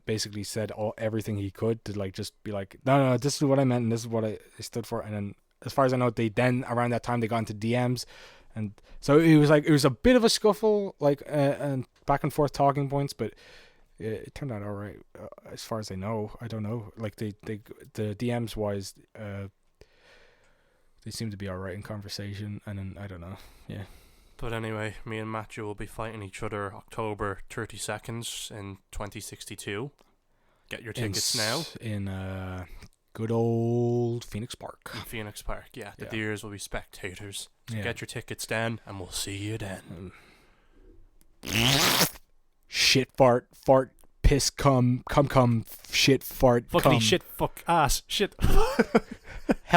basically said everything he could to like just be like, no, this is what I meant and this is what I stood for. And then as far as I know, they then around that time they got into DMs, and so it was a bit of a scuffle, like and back and forth talking points, but it turned out all right as far as I know. I don't know, like the DMs wise, they seem to be all right in conversation, and then I don't know, yeah. But anyway, me and Matthew will be fighting each other October 32nd in 2062. Get your tickets now. In good old Phoenix Park. In Phoenix Park, yeah. The Deers will be spectators. So get your tickets then, and we'll see you then. Shit, fart, piss, cum, shit, fart, fuckity, shit, fuck, ass, shit.